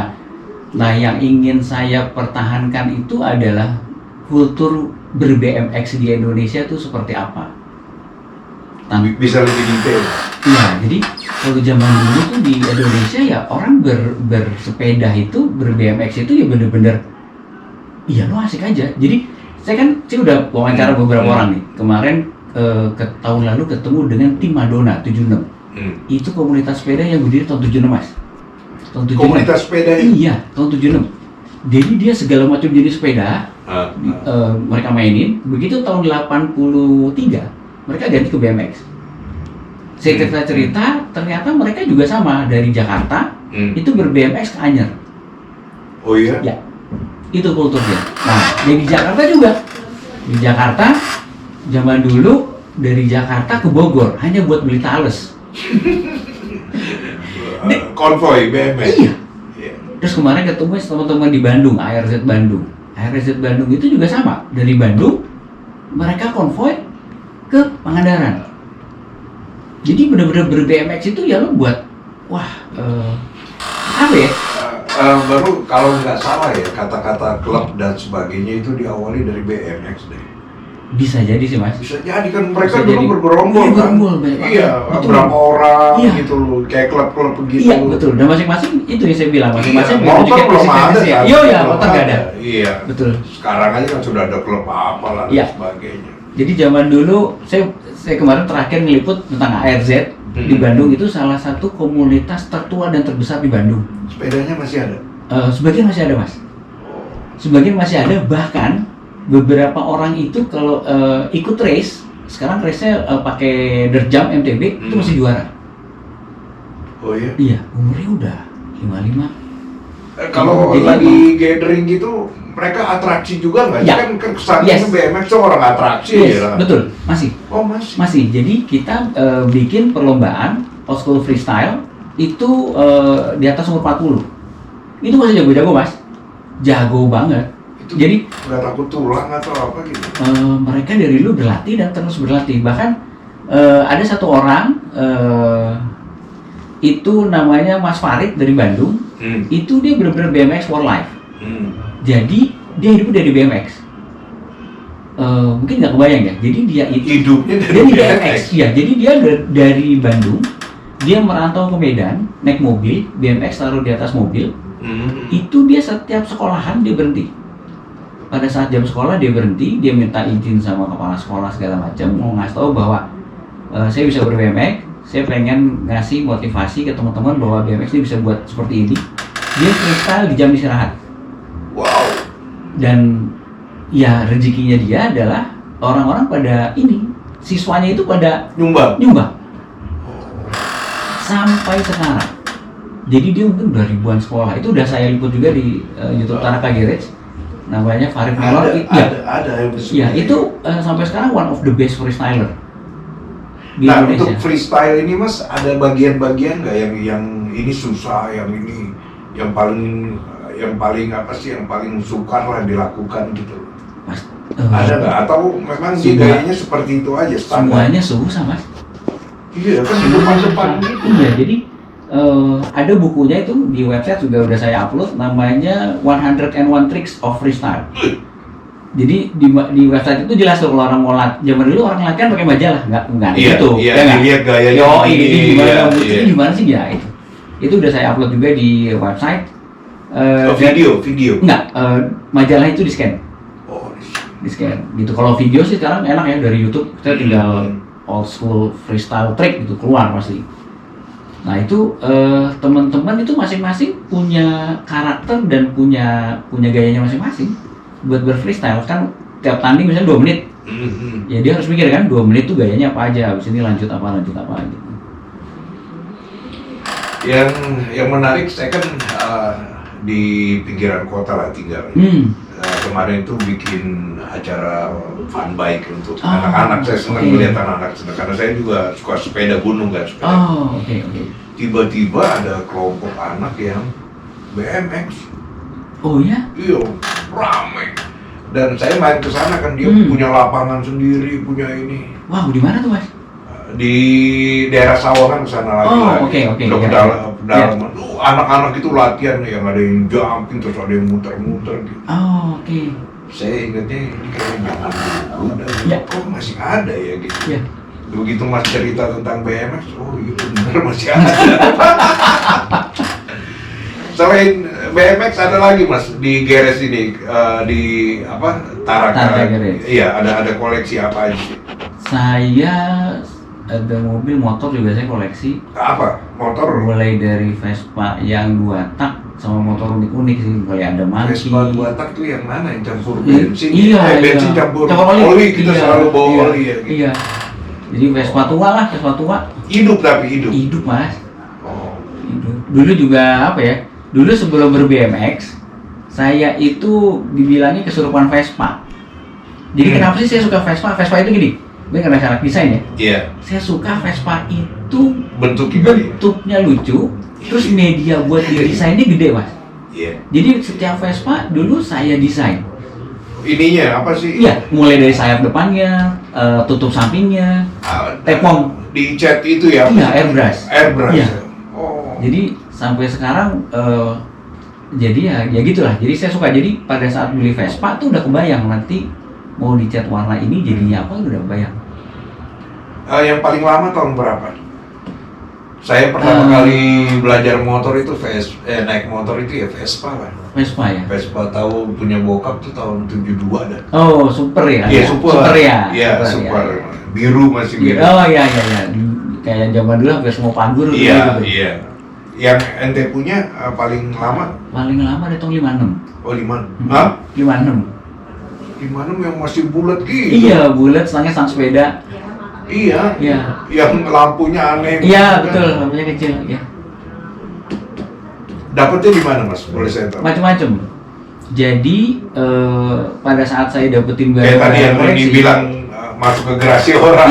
Nah yang ingin saya pertahankan itu adalah kultur ber-BMX di Indonesia itu seperti apa.
Bisa lebih detail.
Iya, jadi kalau zaman dulu tuh di Indonesia ya orang bersepeda itu, ber-BMX itu ya bener-bener, iya lo asik aja. Jadi saya udah wawancara beberapa orang nih. Kemarin ke tahun lalu ketemu dengan tim Madonna 76. Itu komunitas sepeda yang berdiri tahun 76 mas. Tahun 76.
Komunitas sepeda
Iya, tahun 76. Jadi dia segala macam jenis sepeda mereka mainin. Begitu tahun 83 mereka ganti ke BMX. Saya cerita, ternyata mereka juga sama dari Jakarta, itu ber-BMX ke Anyer.
Oh iya?
Ya, itu kulturnya. Nah, dari Jakarta juga. Di Jakarta, zaman dulu dari Jakarta ke Bogor hanya buat beli tales.
Konvoy BMX.
Iya. Terus kemarin ketemu teman-teman di Bandung, ARZ Bandung. ARZ Bandung itu juga sama. Dari Bandung, mereka konvoy ke Pangandaran. Jadi benar-benar ber-BMX itu ya lo buat, apa ya?
Baru kalau nggak salah ya, kata-kata klub dan sebagainya itu diawali dari BMX deh.
Bisa jadi sih mas.
Bisa jadi kan mereka
Bisa
dulu
jadi.
bergerombol
Iya,
kan.
bergerombol, banyak banget.
Iya,
Betul.
berapa orang
Iya.
gitu loh, kayak klub-klub begitu.
Iya betul. Dan masing-masing itu yang saya bilang, masing-masing
Iya, motor
punya
belum ada
spesifikasi.
kan?
Iya,
Belum
motor nggak ada.
Iya.
Betul.
Sekarang aja kan sudah ada klub apa lah
Iya.
dan sebagainya.
Jadi zaman dulu saya kemarin terakhir ngeliput tentang ARZ di Bandung, itu salah satu komunitas tertua dan terbesar di Bandung.
Sepedanya masih ada?
Sebagian masih ada mas. Sebagian masih ada, bahkan beberapa orang itu kalau ikut race, sekarang race-nya pakai dirt jump MTB itu masih juara.
Oh iya?
Iya, umurnya udah 55.
Kalau
Jadi
lagi gathering gitu, mereka atraksi juga nggak?
Ya.
Kan kesannya
Yes.
BMX tuh orang atraksi
Yes,
ya.
betul, masih.
Oh masih?
Masih. Jadi kita bikin perlombaan old school freestyle itu di atas umur 40. Itu masih jago-jago mas, jago banget.
Itu
Jadi
nggak takut tulang atau apa gitu?
mereka dari dulu berlatih dan terus berlatih. Bahkan ada satu orang itu namanya Mas Farid dari Bandung. Itu dia benar-benar BMX for life. Jadi dia hidup dari BMX. Mungkin nggak kebayang ya. Jadi dia itu
Hidupnya dari
dari
BMX.
BMX. Ya, jadi dia dari Bandung, dia merantau ke Medan, naik mobil, BMX taruh di atas mobil. Itu dia setiap sekolahan dia berhenti. Pada saat jam sekolah dia berhenti, dia minta izin sama kepala sekolah segala macam, mau ngasih tahu bahwa saya bisa ber-BMX, saya pengen ngasih motivasi ke teman-teman bahwa BMX ini bisa buat seperti ini. Dia freestyle di jam istirahat.
Wow.
Dan ya rezekinya dia adalah orang-orang pada ini, siswanya itu pada nyumbang sampai sekarang. Jadi dia mungkin udah ribuan sekolah. Itu udah saya liput juga di YouTube Taraka Garage. Namanya Farid Melor.
Ada yang
Ya itu sampai sekarang one of the best freestyler di
Nah
Indonesia.
untuk freestyle ini mas ada bagian-bagian nggak yang ini susah, yang ini yang paling apa sih yang paling sukar lah dilakukan gitu?
Mas,
Ada nggak? Atau memang
semua-
gayanya seperti itu aja standar?
semuanya susah mas.
Iya kan di depan-depan gitu.
Iya, jadi ada bukunya itu di website juga udah saya upload, namanya 101 Tricks of Freestyle. Jadi di website itu jelas tuh kalau orang mau zaman dulu orang latihan pakai majalah, nggak
Iya,
gitu.
iya,
ya nggak?
dilihat gayanya
Yo,
begini,
ini gimana?
iya,
Ini
iya.
gimana sih ya itu? Itu udah saya upload juga di website.
Oh,
Dan-
video.
Enggak, majalah itu di scan,
Oh,
gitu. Kalau video sih sekarang enak ya dari YouTube, kita tinggal old school freestyle trick gitu keluar pasti. Nah itu teman-teman itu masing-masing punya karakter dan punya gayanya masing-masing buat berfreestyle kan. Tiap tanding misalnya 2 menit, ya dia harus mikir kan 2 menit tuh gayanya apa aja, habis ini lanjut apa gitu.
Yang menarik saya kan di pinggiran kota lah tinggal. Kemarin itu bikin acara fun bike untuk
Oh,
anak-anak. Saya senang
oke.
melihat anak-anak senang karena saya juga suka sepeda gunung kan. Sepeda.
Oh, oke.
Tiba-tiba ada kelompok anak yang BMX.
Oh ya?
Iya, rame. Dan saya main ke sana kan dia punya lapangan sendiri, punya ini.
Wow, di mana tuh mas?
Di daerah Sawangan ke sana lagi.
Oh, oke,
Udah
iya.
pedalaman. Anak-anak itu latihan yang ada yang jumping terus ada yang muter-muter gitu.
Oh, oke.
Saya ingatnya ini kayak zaman dulu dan
Ya.
kok masih ada ya gitu.
Ya.
Begitu Mas cerita tentang BMX, oh iya benar masih ada. Selain BMX ada lagi Mas di Geres ini di apa
Taraka Geres.
Iya, ada koleksi apa aja sih?
Saya ada mobil, motor juga saya koleksi.
Apa? Motor?
Mulai dari Vespa yang 2 tak sama motor unik-unik sih, mulai ada Monkey.
Vespa 2 tak tuh yang mana yang campur
I-
bensin?
iya,
bensin
iya.
campur
Campur
oli. Kita
Iya,
selalu bawa
iya,
oli ya. Gitu.
Iya. Jadi Vespa tua lah, Vespa tua.
Hidup tapi hidup.
Hidup mas.
Oh.
Hidup. Dulu juga apa ya? Dulu sebelum ber-BMX, saya itu dibilangnya kesurupan Vespa. Jadi kenapa sih saya suka Vespa? Vespa itu gini, gue karena anak desain ya.
Iya.
Saya suka Vespa itu
Bentuknya kali.
bentuknya lucu, terus media buat didesainnya gede mas.
Iya.
Jadi setiap Vespa dulu saya desain.
Ininya apa sih?
Iya, mulai dari sayap depannya, tutup sampingnya, tepung.
Di cat itu ya?
Iya, airbrush.
Airbrush.
Iya.
Oh.
Jadi sampai sekarang jadi ya gitulah. Jadi saya suka. Jadi pada saat beli Vespa tuh udah kebayang nanti mau dicat warna ini jadinya apa udah kebayang.
Yang paling lama tahun berapa? Saya pertama kali belajar motor itu naik motor itu ya Vespa lah.
Vespa ya.
Vespa tahu punya bokap tuh tahun 72 dah.
Oh, super ya.
Iya, super.
Super ya.
Iya, super. Biru masih biru.
Oh iya. Kayak zaman dulu hampir semua pagur
Iya,
gitu.
iya. Yang ente punya paling lama?
Paling lama dari tahun 56.
Oh, 5. Hah?
56.
56 yang masih bulat gitu.
Iya, bulat setengah sang sepeda.
Iya.
Iya.
Yang lampunya aneh.
Iya,
gitu
betul,
kan.
lampunya kecil, ya.
Dapatnya di mana, Mas? Boleh saya tahu?
Macam-macam. Jadi pada saat saya dapetin
Kayak tadi yang
koleksi,
dibilang masuk ke garasi orang.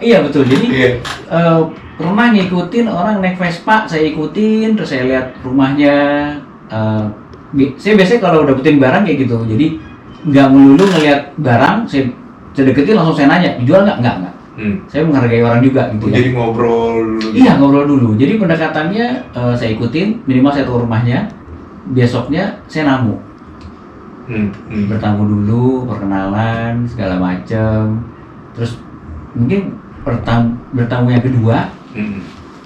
Iya betul. Jadi
Iya.
pernah ngikutin orang naik Vespa, saya ikutin, terus saya lihat rumahnya. Saya biasanya kalau dapetin barang kayak gitu, jadi nggak melulu ngelihat barang, saya deketin langsung saya nanya, dijual nggak? Saya menghargai orang juga gitu ya.
Jadi ngobrol.
Iya, ngobrol dulu. Jadi pendekatannya saya ikutin, minimal saya tahu rumahnya. Besoknya saya namu. Bertamu dulu, perkenalan, segala macam. Terus mungkin bertamu yang kedua,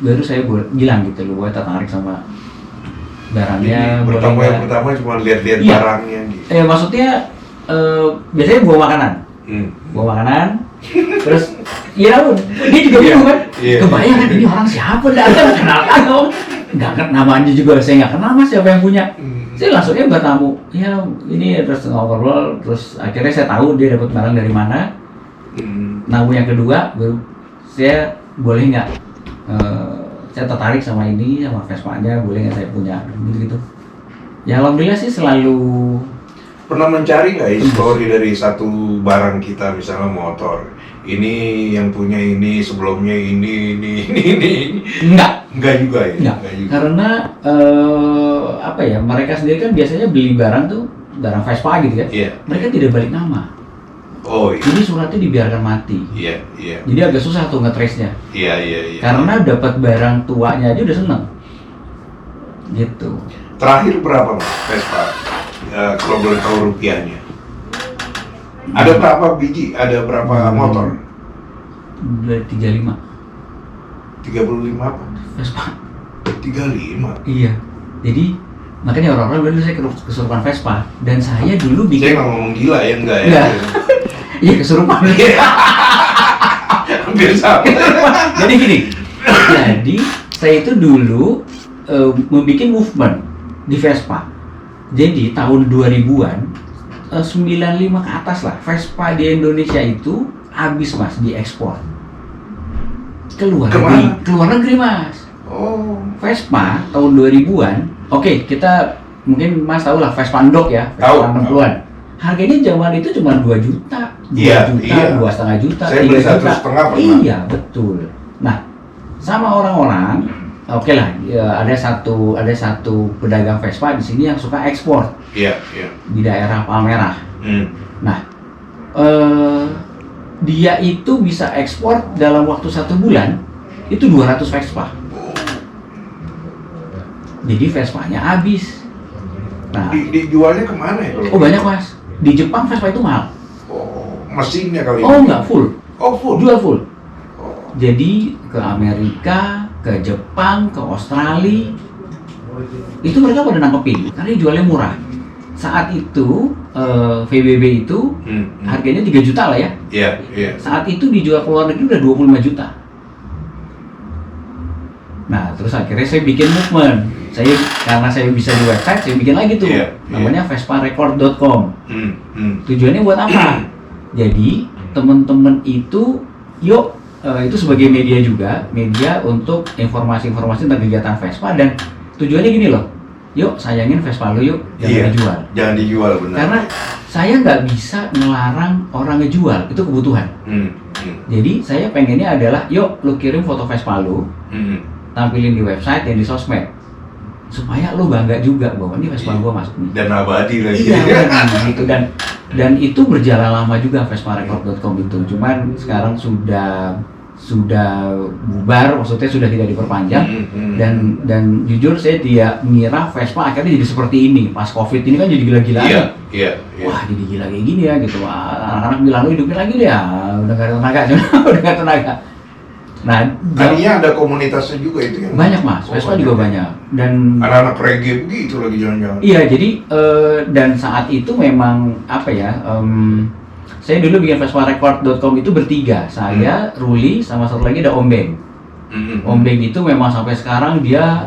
baru saya bilang gitu loh, gue tertarik sama barangnya.
Jadi bertamu
boleh
yang
nggak?
pertama cuma lihat-lihat
Iya.
barangnya gitu.
Maksudnya biasanya bawa makanan. Bawa makanan, terus ya dia juga bingung kan,
Iya.
kebayang kan ini orang siapa, nggak kenal kan, nggak kenal namanya juga, saya nggak kenal mas siapa yang punya. Saya langsungnya bertamu, ya ini terus ngobrol, terus akhirnya saya tahu dia dapat barang dari mana. Namu yang kedua, baru saya boleh nggak, saya tertarik sama ini, sama Vespa-nya, boleh nggak saya punya, gitu. Ya alhamdulillah sih selalu.
Pernah mencari nggak histori dari satu barang kita, misalnya motor? Ini yang punya ini, sebelumnya ini.
Enggak.
Enggak juga ya?
Enggak,
Enggak juga.
karena apa ya, mereka sendiri kan biasanya beli barang tuh, barang Vespa gitu kan,
Iya.
mereka tidak balik nama.
Oh iya.
Jadi suratnya dibiarkan mati.
Iya, iya.
Jadi agak susah tuh nge-trace-nya.
Iya, iya, iya.
Karena dapat barang tuanya aja udah seneng. Gitu.
Terakhir berapa Mas Vespa? Kalau boleh tahu rupiahnya. Ada berapa biji? Ada berapa motor?
Udah 35
35 apa?
Vespa.
35.
Iya. Jadi makanya orang-orang bilang saya kesurupan Vespa, dan saya dulu
Saya
bikin.
nggak ngomong gila ya, enggak ya?
Enggak. Iya kesurupan.
Hampir sama.
Jadi gini. Jadi saya itu dulu membuat movement di Vespa. Jadi tahun 2000-an 95 ke atas lah, Vespa di Indonesia itu habis Mas, diekspor ke luar negeri.
Kemana?
Ke luar negeri Mas.
Oh.
Vespa tahun 2000-an. Oke, kita mungkin Mas tahu lah Vespa Endok ya,
Tahu.
Vespa 60-an. Harganya zaman itu cuma 2 juta, 2
Iya,
juta,
iya.
2,5 juta,
Saya
3
beli
juta.
1,5 pernah.
Iya, betul. Nah, sama orang-orang, oke lah, ya, ada satu pedagang Vespa di sini yang suka ekspor
Iya, iya.
di daerah Palmerah. Nah, dia itu bisa ekspor dalam waktu 1 bulan itu 200 Vespa. Jadi Vespanya habis. Nah,
Dijualnya kemana ya kalau?
oh banyak Mas. Di Jepang Vespa itu mahal.
Oh, mesinnya kali
Oh
ini.
enggak, full.
Oh, full.
Jual full.
Oh.
Jadi ke Amerika, ke Jepang, ke Australia, itu mereka pada nangkepin karena jualnya murah. Saat itu VBB itu harganya 3 juta lah ya.
Iya, iya.
Saat itu dijual ke luar negeri udah 25 juta. Nah, terus akhirnya saya bikin movement. Karena saya bisa di website, saya bikin lagi tuh.
Iya,
Namanya vesparecord.com.
Hmm.
Tujuannya buat apa? Jadi, teman-teman itu, yuk, itu sebagai media juga, media untuk informasi-informasi tentang kegiatan Vespa, dan tujuannya gini loh. Yuk, sayangin Vespa lu yuk, jangan
Iya.
dijual.
Jangan dijual, benar.
Karena saya nggak bisa ngelarang orang ngejual, itu kebutuhan. Jadi saya pengennya adalah, yuk lu kirim foto Vespa lu, tampilin di website dan di sosmed, supaya lu bangga juga bahwa ini Vespa gua masuk nih.
Dan abadi lagi.
Iya benar gitu, dan itu berjalan lama juga vesparecord.com itu. Cuman sekarang sudah bubar, maksudnya sudah tidak diperpanjang. Dan jujur saya tidak mengira Vespa akhirnya jadi seperti ini. Pas Covid ini kan jadi gila-gilaan.
Iya.
Wah, jadi gila kayak gini ya gitu. Wah, anak-anak bilang lu hidupin lagi deh ya. Udah gak ada tenaga, udah gak ada tenaga. Nah,
Tadinya ada komunitasnya juga itu yang
banyak Mas, Vespa juga banyak. Dan
anak-anak reggae begitu lagi jangan-jangan.
iya, jadi dan saat itu memang apa ya? Saya dulu bikin vesparecord.com itu bertiga. Saya, Ruli, sama satu lagi ada Om Beng. Om Beng itu memang sampai sekarang dia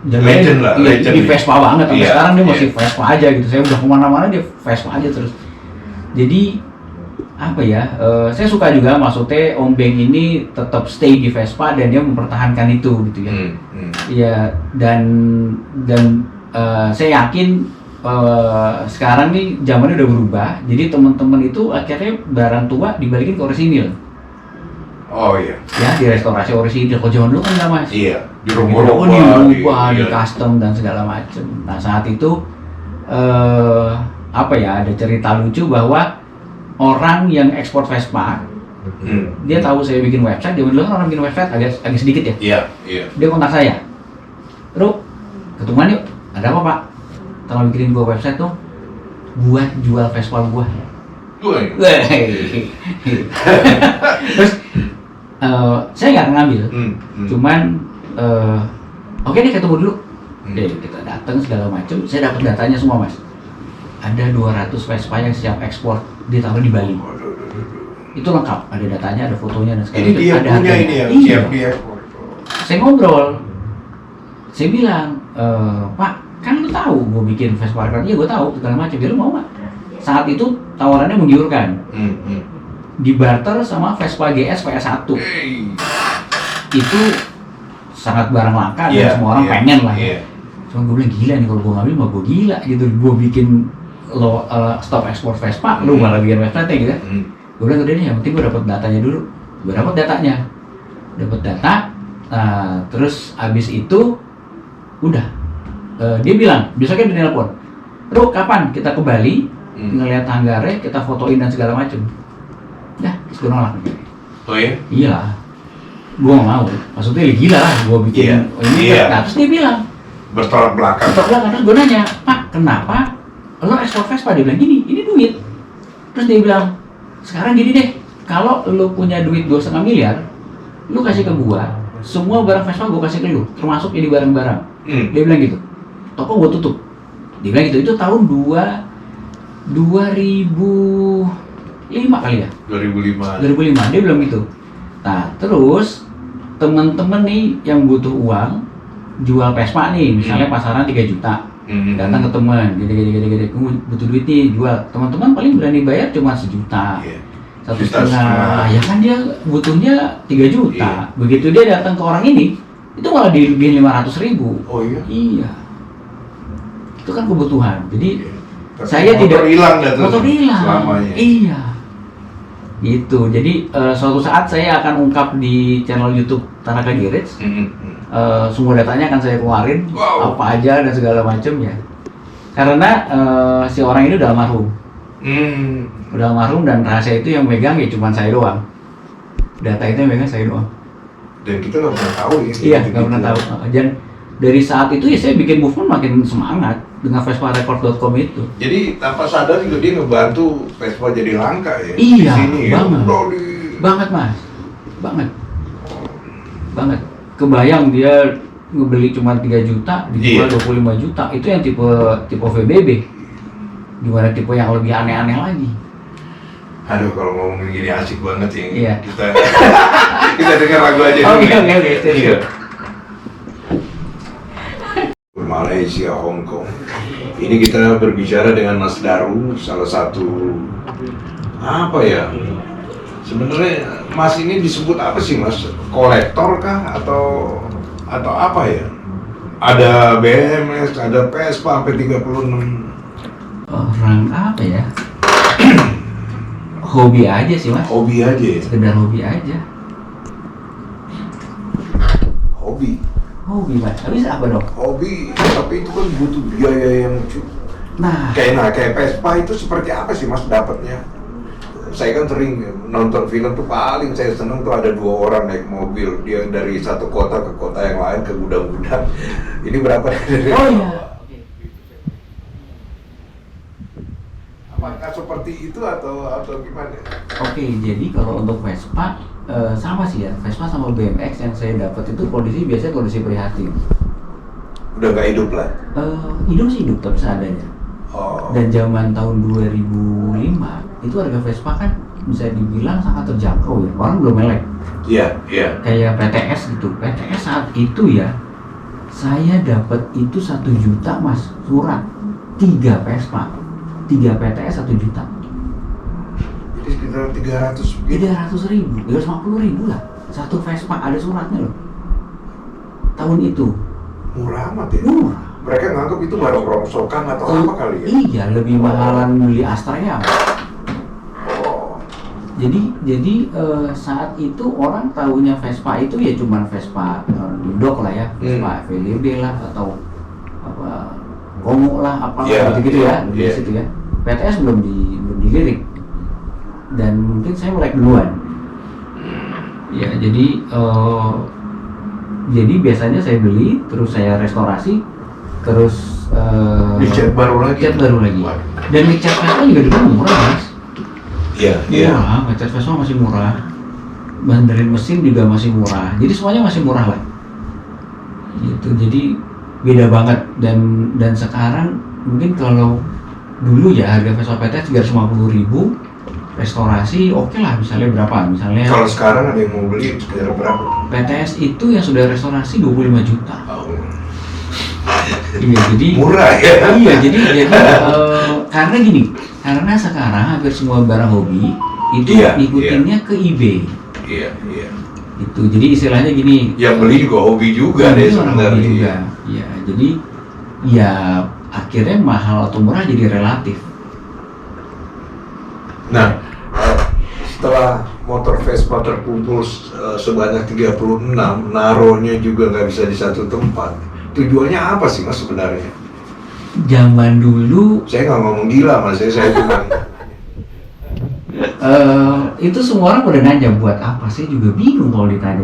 Legend lah,
iya,
legend
di
ya.
Vespa banget. Sampai
Iya,
sekarang dia
iya.
masih Vespa aja gitu. Saya udah kemana-mana dia Vespa aja terus. Jadi apa ya? Saya suka juga, maksudnya Om Beng ini tetap stay di Vespa dan dia mempertahankan itu gitu ya. Iya, dan saya yakin sekarang nih zamannya udah berubah. Jadi teman-teman itu akhirnya barang tua dibalikin ke orisinil.
Oh iya.
Ya, direstorasi orisinil. Kalau zaman dulu kan nggak Mas.
Iya.
Dirubah, di custom dan segala macam. Nah, saat itu apa ya, ada cerita lucu bahwa orang yang ekspor Vespa, dia tahu saya bikin website. Zaman dulu kan orang bikin website agak sedikit ya.
Iya.
Dia kontak saya, Bro, ketemuan yuk. Ada apa Pak? Tolong bikinin gua website tuh buat jual Vespa gua. Terus saya nggak ngambil, cuman oke deh ketemu dulu. Deh kita datang segala macam, saya dapat datanya semua Mas. Ada 200 Vespa yang siap ekspor, ditaruh di Bali. Itu lengkap, ada datanya, ada fotonya dan segala
Ini dia
ada
punya
harganya.
ini yang
Iya.
siap dia.
Saya ngobrol, saya bilang, Pak, kan lu tahu gue bikin Vespa Record, iya gue tahu segala macam, ya lu mau nggak? Saat itu tawarannya menggiurkan, dibarter sama Vespa GS PS1. Itu sangat barang langka dan semua orang pengen lah. Cuma gue bilang gila nih, kalau gue ngambil mah gue gila gitu. Gue bikin stop ekspor Vespa, lu malah bikin website gitu kan. Gue bilang udah nih, yang penting gue dapat datanya dulu. Gue dapat datanya, dapat data Nah, terus abis itu udah dia bilang, besoknya dia nelpon, "Bro, kapan kita ke Bali ngeliat hanggarnya, kita fotoin dan segala macem." Dah, terus gue nolak.
Oh ya?
Iya, gue gak mau. Maksudnya ya gila lah, gue bikin
Iya.
ini.
Iya.
Nah, terus dia bilang,
Bertolak belakang.
terus gue nanya, "Pak, kenapa lo ekspor Vespa?" Dia bilang gini, "Ini duit." Terus dia bilang, "Sekarang gini deh, kalau lo punya duit 2,5 miliar, lo kasih ke gua, semua barang Vespa gua kasih ke lo, termasuk ini barang-barang." Dia bilang gitu. Toko gua tutup. Dia bilang gitu. Itu tahun 2005 kali ya?
2005.
2005, dia bilang gitu. Nah, terus temen-temen nih yang butuh uang, jual Vespa nih, misalnya pasaran 3 juta. Datang ke teman, gede, gue butuh duit nih, jual. Teman-teman paling berani bayar cuma 1 juta,
Iya.
1,5. Ya kan dia butuhnya 3 juta.
Iya.
Begitu dia datang ke orang ini, itu malah dilebihin 500.000.
Oh iya?
Iya. Itu kan kebutuhan. Jadi
Tapi
saya
motor
tidak
hilang dah tuh
motor hilang.
selamanya.
Iya. Gitu. Jadi suatu saat saya akan ungkap di channel YouTube Tanaka Garage. Semua datanya akan saya keluarin,
Wow.
apa aja dan segala macam ya. Karena si orang ini udah almarhum. Udah almarhum dan rahasia itu yang megang ya cuma saya doang. Data itu yang megang saya doang.
Dan kita nggak pernah tahu ya.
Iya, nggak pernah tahu. Dan dari saat itu ya saya bikin movement makin semangat dengan vesparecord.com itu.
Jadi tanpa sadar juga dia ngebantu Vespa jadi langka ya.
Iya,
Di sini ya.
banget.
Udah
Banget mas, banget. Kebayang dia ngebeli cuma 3 juta, dijual
Iya.
25 juta. Itu yang tipe VBB. Gimana tipe yang lebih aneh-aneh lagi.
Aduh, kalau ngomongin gini asik banget ya.
Iya.
Kita dengar lagu aja dulu.
Oke,
Iya. Malaysia, Hong Kong. Ini kita berbicara dengan Mas Daru, salah satu apa ya? Sebenarnya Mas ini disebut apa sih Mas? Kolektor kah atau apa ya? Ada BMX, ada Vespa sampai 36.
Orang apa ya? Hobi aja sih mas.
Hobi aja ya?
Sekedar hobi aja.
Hobi.
Hobi mas. Habis apa dong?
Hobi, tapi itu kan butuh biaya yang
Nah,
kayak Vespa itu seperti apa sih Mas dapatnya? Saya kan sering nonton film tuh, paling saya seneng tuh ada 2 orang naik mobil, dia dari satu kota ke kota yang lain, ke gudang-gudang. Ini berapa dari?
oh iya.
Apakah seperti itu atau gimana?
Oke, jadi kalau untuk Vespa sama sih ya. Vespa sama BMX yang saya dapat itu kondisi biasanya kondisi prihatin.
Udah nggak hidup lah.
Hidup sih hidup tapi seadanya.
Oh.
Dan zaman tahun 2005 itu harga Vespa kan bisa dibilang sangat terjangkau ya. Orang belum melek.
Iya.
Kayak PTS gitu. PTS saat itu ya saya dapat itu 1 juta mas, surat 3 Vespa, 3 PTS 1 juta.
Jadi sekitar 300.
350.000 lah. 1 Vespa ada suratnya loh. Tahun itu.
Murah amat ya.
Murah.
Mereka nganggap itu barang rongsokan atau apa kali ya?
Iya, lebih mahalan beli Astra ya.
Oh.
Jadi saat itu orang tahunya Vespa itu ya cuman Vespa duduk lah ya, Vespa VLB lah atau apa Gomo lah, apa gitu-gitu ya, di situ ya. PTS belum dilirik dan mungkin saya melek duluan. Ya jadi biasanya saya beli terus saya restorasi terus
Dicat baru lagi.
Dan ngecat Vespa juga dulu murah mas.
Iya.
Murah, ngecat Vespa masih murah, benerin mesin juga masih murah, jadi semuanya masih murah lah gitu. Jadi beda banget. Dan sekarang mungkin kalau dulu ya harga Vespa PTS 350.000, restorasi oke lah misalnya berapa, misalnya
Kalau sekarang ada yang mau beli sekitar berapa?
PTS itu yang sudah restorasi 25 juta.
Oh.
Iya, jadi
Murah ya?
Iya, jadi karena gini, karena sekarang hampir semua barang hobi itu ngikutinnya ke eBay.
Iya.
Itu jadi istilahnya gini.
Yang beli juga hobi juga deh sebenarnya.
Juga. Iya, jadi ya akhirnya mahal atau murah jadi relatif.
Nah, setelah motor Vespa terkumpul sebanyak 36, naruhnya juga nggak bisa di satu tempat. Tujuannya apa sih Mas sebenarnya?
Zaman dulu
Saya nggak ngomong gila Mas, saya cuma
itu semua orang pada nanya buat apa, saya juga bingung kalau ditanya.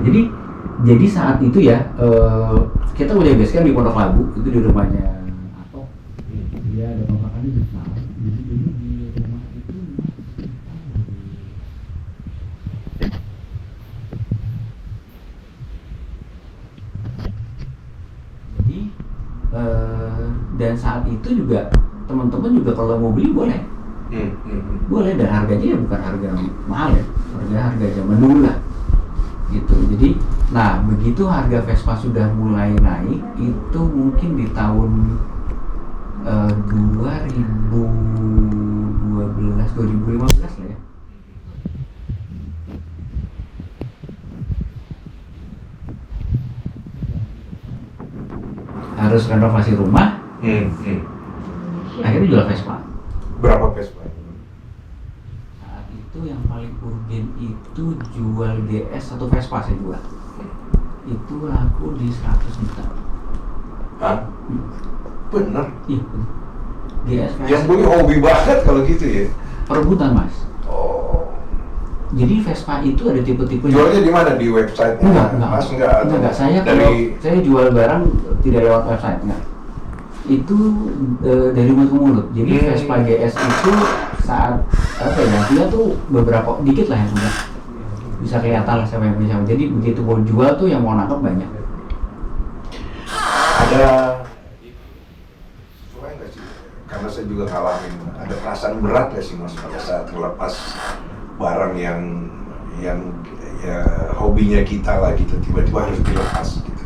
Jadi saat itu ya kita punya base camp di Pondok Labu, itu di rumahnya Atok. Dia ada kontrakannya besar. Jadi dulu di rumah itu jadi dan saat itu juga teman-teman juga kalau mau beli boleh. Boleh, dan harganya ya bukan harga mahal ya, harga zaman dulu lah gitu. Jadi nah begitu harga Vespa sudah mulai naik itu mungkin di tahun 2015 lah ya. Harus renovasi rumah, akhirnya jual Vespa.
berapa Vespa?
Saat itu yang paling urgen itu jual GS atau Vespa saya jual. Itu laku di 100 juta.
Hah? Bener?
Iya, bener. GS Vespa.
Yang punya hobi banget kalau gitu ya?
Perebutan Mas.
Oh.
Jadi Vespa itu ada tipe-tipe.
Jualnya di mana? Di website?
Enggak.
Mas enggak?
Enggak. Saya
dari...
kalau saya jual barang tidak lewat website, enggak. Itu dari mulut ke mulut. Jadi Vespa GS itu saat apa ya? Dia tuh beberapa dikit lah yang punya. Bisa kelihatan lah siapa yang punya siapa. Jadi begitu mau jual tuh yang mau nangkep banyak.
Ada sesuai nggak sih? Karena saya juga ngalamin. Ada perasaan berat nggak sih Mas pada saat melepas barang yang ya hobinya kita lah gitu, tiba-tiba harus dilepas gitu.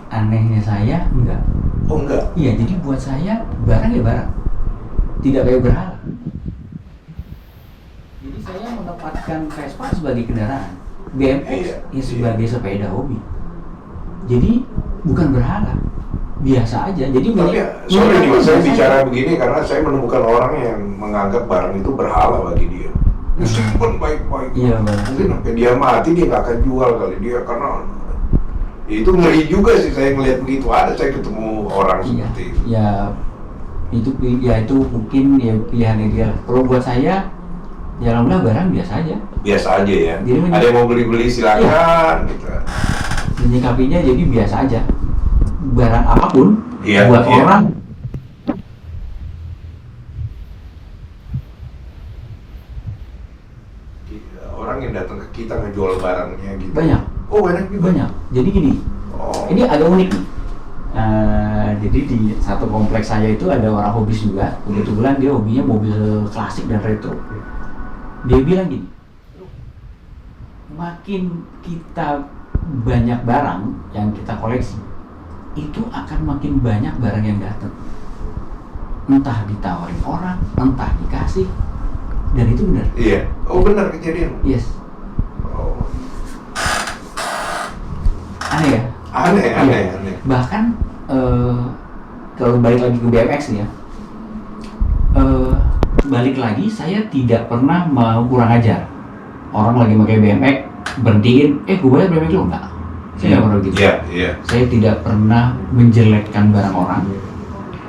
Anehnya saya enggak.
Oh enggak?
Iya, jadi buat saya barang ya barang, tidak kayak berhala. Jadi saya menempatkan Vespa sebagai kendaraan, BMX ya sebagai sepeda hobi. Jadi bukan berhala, biasa aja. Jadi
tapi sorry nih Mas, saya bicara begini karena saya menemukan orang yang menganggap barang itu berhala bagi dia. Simpen baik-baik.
Iya benar.
Mungkin sampai dia mati dia nggak akan jual kali dia, karena itu ngeri juga sih saya ngelihat begitu. Ada saya ketemu orang seperti itu.
Ya itu mungkin ya pilihannya dia. Kalau buat saya, ya alhamdulillah barang biasa aja.
Biasa aja ya.
Jadi
ada yang mau beli-beli silakan gitu.
Menyikapinya jadi biasa aja. Barang apapun
Iya,
buat
iya.
orang.
Orang yang datang ke kita ngejual barangnya gitu.
Banyak.
Oh banyak juga.
Banyak. Jadi gini,
Oh.
ini agak unik nih. Jadi di satu kompleks saya itu ada orang hobis juga. Kebetulan dia hobinya mobil klasik dan retro. Dia bilang gini, makin kita banyak barang yang kita koleksi, itu akan makin banyak barang yang datang. Entah ditawarin orang, entah dikasih, dan itu benar.
Iya. Oh benar kejadian.
Yes.
Oh.
Aneh ya?
Aneh.
Bahkan kalau balik lagi ke BMX nih ya, balik lagi saya tidak pernah mau kurang ajar. Orang lagi pakai BMX, berhentiin, gue bayar BMX lo enggak? Saya nggak pernah gitu.
Iya.
Saya tidak pernah menjelekkan barang orang.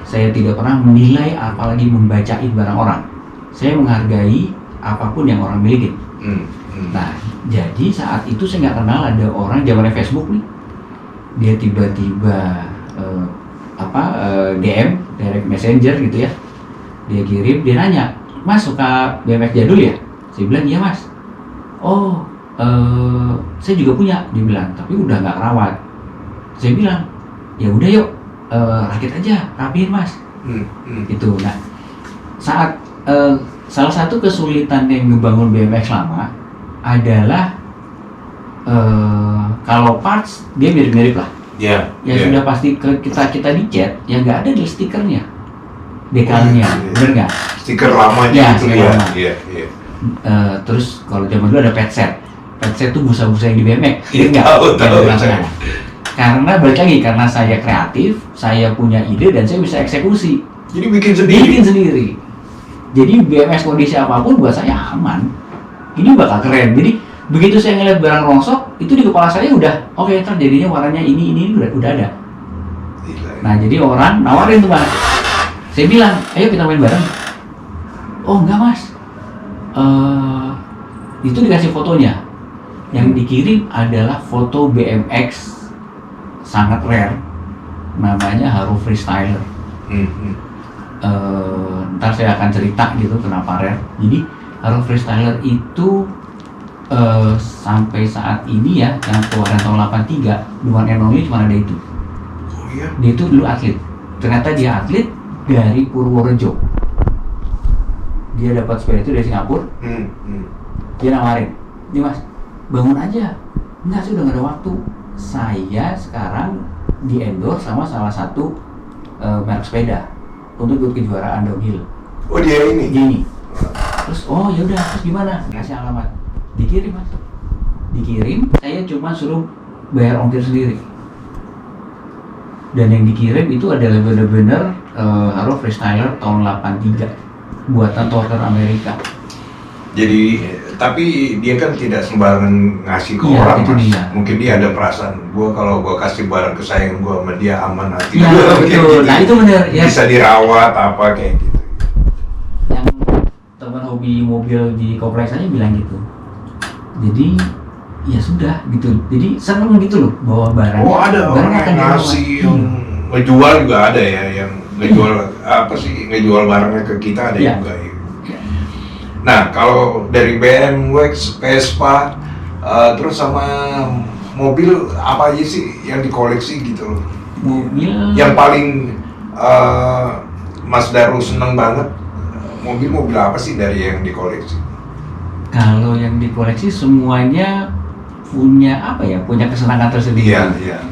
Saya tidak pernah menilai apalagi membacain barang orang. Saya menghargai apapun yang orang miliki. Nah, jadi saat itu saya nggak kenal ada orang zamannya Facebook nih. Dia tiba-tiba DM, direct messenger gitu ya. Dia kirim, dia nanya, Mas suka BMX jadul ya? Saya bilang iya Mas. Oh, saya juga punya, dia bilang, tapi udah nggak rawat. Saya bilang, ya udah yuk, rakit aja, rapiin Mas. Itu. Nah, saat salah satu kesulitan yang ngebangun BMX lama adalah kalau parts dia mirip-mirip lah.
Iya.
Sudah pasti kita dicat, yang nggak ada di stikernya, dekalnya, bener nggak?
Stiker lamanya itu ya. Iya.
Terus kalau zaman dulu ada pet set tuh busa-busa yang di BMX,
Iya,
nggak?
tahu.
Karena balik lagi, karena saya kreatif, saya punya ide dan saya bisa eksekusi.
Jadi bikin sendiri.
Jadi BMX kondisi apapun buat saya aman. ini bakal keren. Jadi begitu saya ngeliat barang rongsok, itu di kepala saya udah oke, ntar jadinya warnanya ini udah ada. Nah jadi orang nawarin tuh Mas. Saya bilang, ayo kita main bareng. Oh enggak Mas, itu dikasih fotonya. Yang dikirim adalah foto BMX sangat rare, namanya Haru Freestyler. Ntar saya akan cerita gitu kenapa rare. Jadi Haru Freestyler itu sampai saat ini ya, yang keluaran tahun 83, the one and only cuma ada itu.
Oh iya?
Dia itu dulu atlet. Ternyata dia atlet dari Purworejo. Dia dapat sepeda itu dari Singapura. Dia nawarin, nih Mas, bangun aja. Enggak sih, udah gak ada waktu. Saya sekarang di endorse sama salah satu merek sepeda untuk ikut kejuaraan downhill.
Oh dia ini?
Gini. Terus oh ya udah, terus gimana? Kasih alamat. Dikirim Mas. Dikirim, saya cuma suruh bayar ongkir sendiri. Dan yang dikirim itu adalah bener-bener Haru Freestyler tahun 83, buatan Torker Amerika.
Jadi, tapi dia kan tidak sembarangan ngasih ke
Iya,
orang,
itu
Mas.
dia.
Mungkin dia ada perasaan, kalau gua kasih barang kesayangan gua sama dia aman hati.
Iya
Kayak
betul.
gitu.
Nah itu bener ya.
Bisa dirawat apa kayak gitu.
Yang teman hobi mobil di kompleks aja bilang gitu. Jadi ya sudah gitu. Jadi seneng gitu loh bawa barang.
Oh ada orang
akan
yang ngasih, yang ngejual juga ada ya, yang ngejual apa sih, ngejual barangnya ke kita ada
Iya.
juga ya. Nah kalau dari BMW, Vespa, terus sama mobil apa aja sih yang dikoleksi gitu loh?
Mobil
Yang paling Mas Daru seneng banget, mobil apa sih dari yang dikoleksi?
kalau yang dikoleksi semuanya punya apa ya? Punya kesenangan tersendiri.
Iya.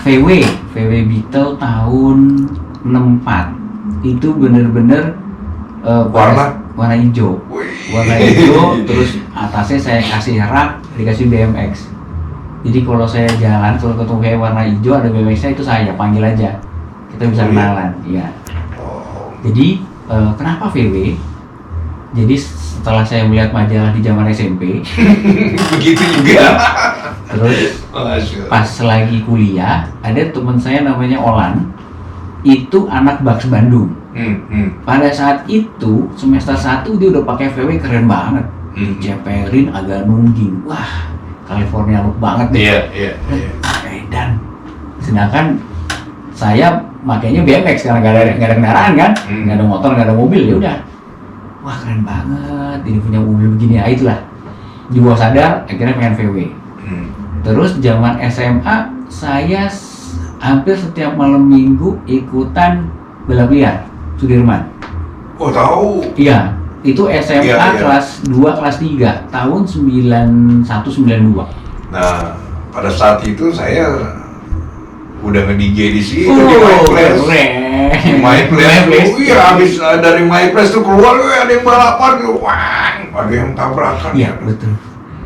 VW Beetle tahun 64 itu bener-bener
Warna
hijau.
Wih.
Warna hijau, terus atasnya saya kasih rak, dikasih BMX. Jadi kalau saya jalan, kalau ketemu kayak warna hijau ada BMX-nya, itu saya panggil aja. Kita bisa kenalan, iya.
Oh.
Jadi kenapa VW? Jadi setelah saya melihat majalah di zaman SMP,
Begitu juga.
terus
Masya Allah.
pas lagi kuliah, ada teman saya namanya Olan, itu anak Bucks Bandung. Pada saat itu semester 1 dia udah pakai VW keren banget. Diceperin agak nungging. Wah, California look banget deh.
Iya.
Dan sedangkan saya makanya BMX karena nggak ada kendaraan kan, nggak ada motor, nggak ada mobil, ya udah. Wah keren banget, ini punya mobil begini, ya itulah. Di bawah sadar, akhirnya pengen VW. Terus zaman SMA, saya hampir setiap malam minggu ikutan balap liar, Sudirman.
Oh tahu.
Iya, itu SMA
Iya.
kelas 2, kelas 3, tahun 91-92.
Nah, pada saat itu saya udah nge-DJ di sini,
Oh,
di My Place.
keren.
Di My Place. Oh iya, habis dari My Place tuh keluar, ada yang balapan, wah, ada yang tabrakan.
Iya, betul.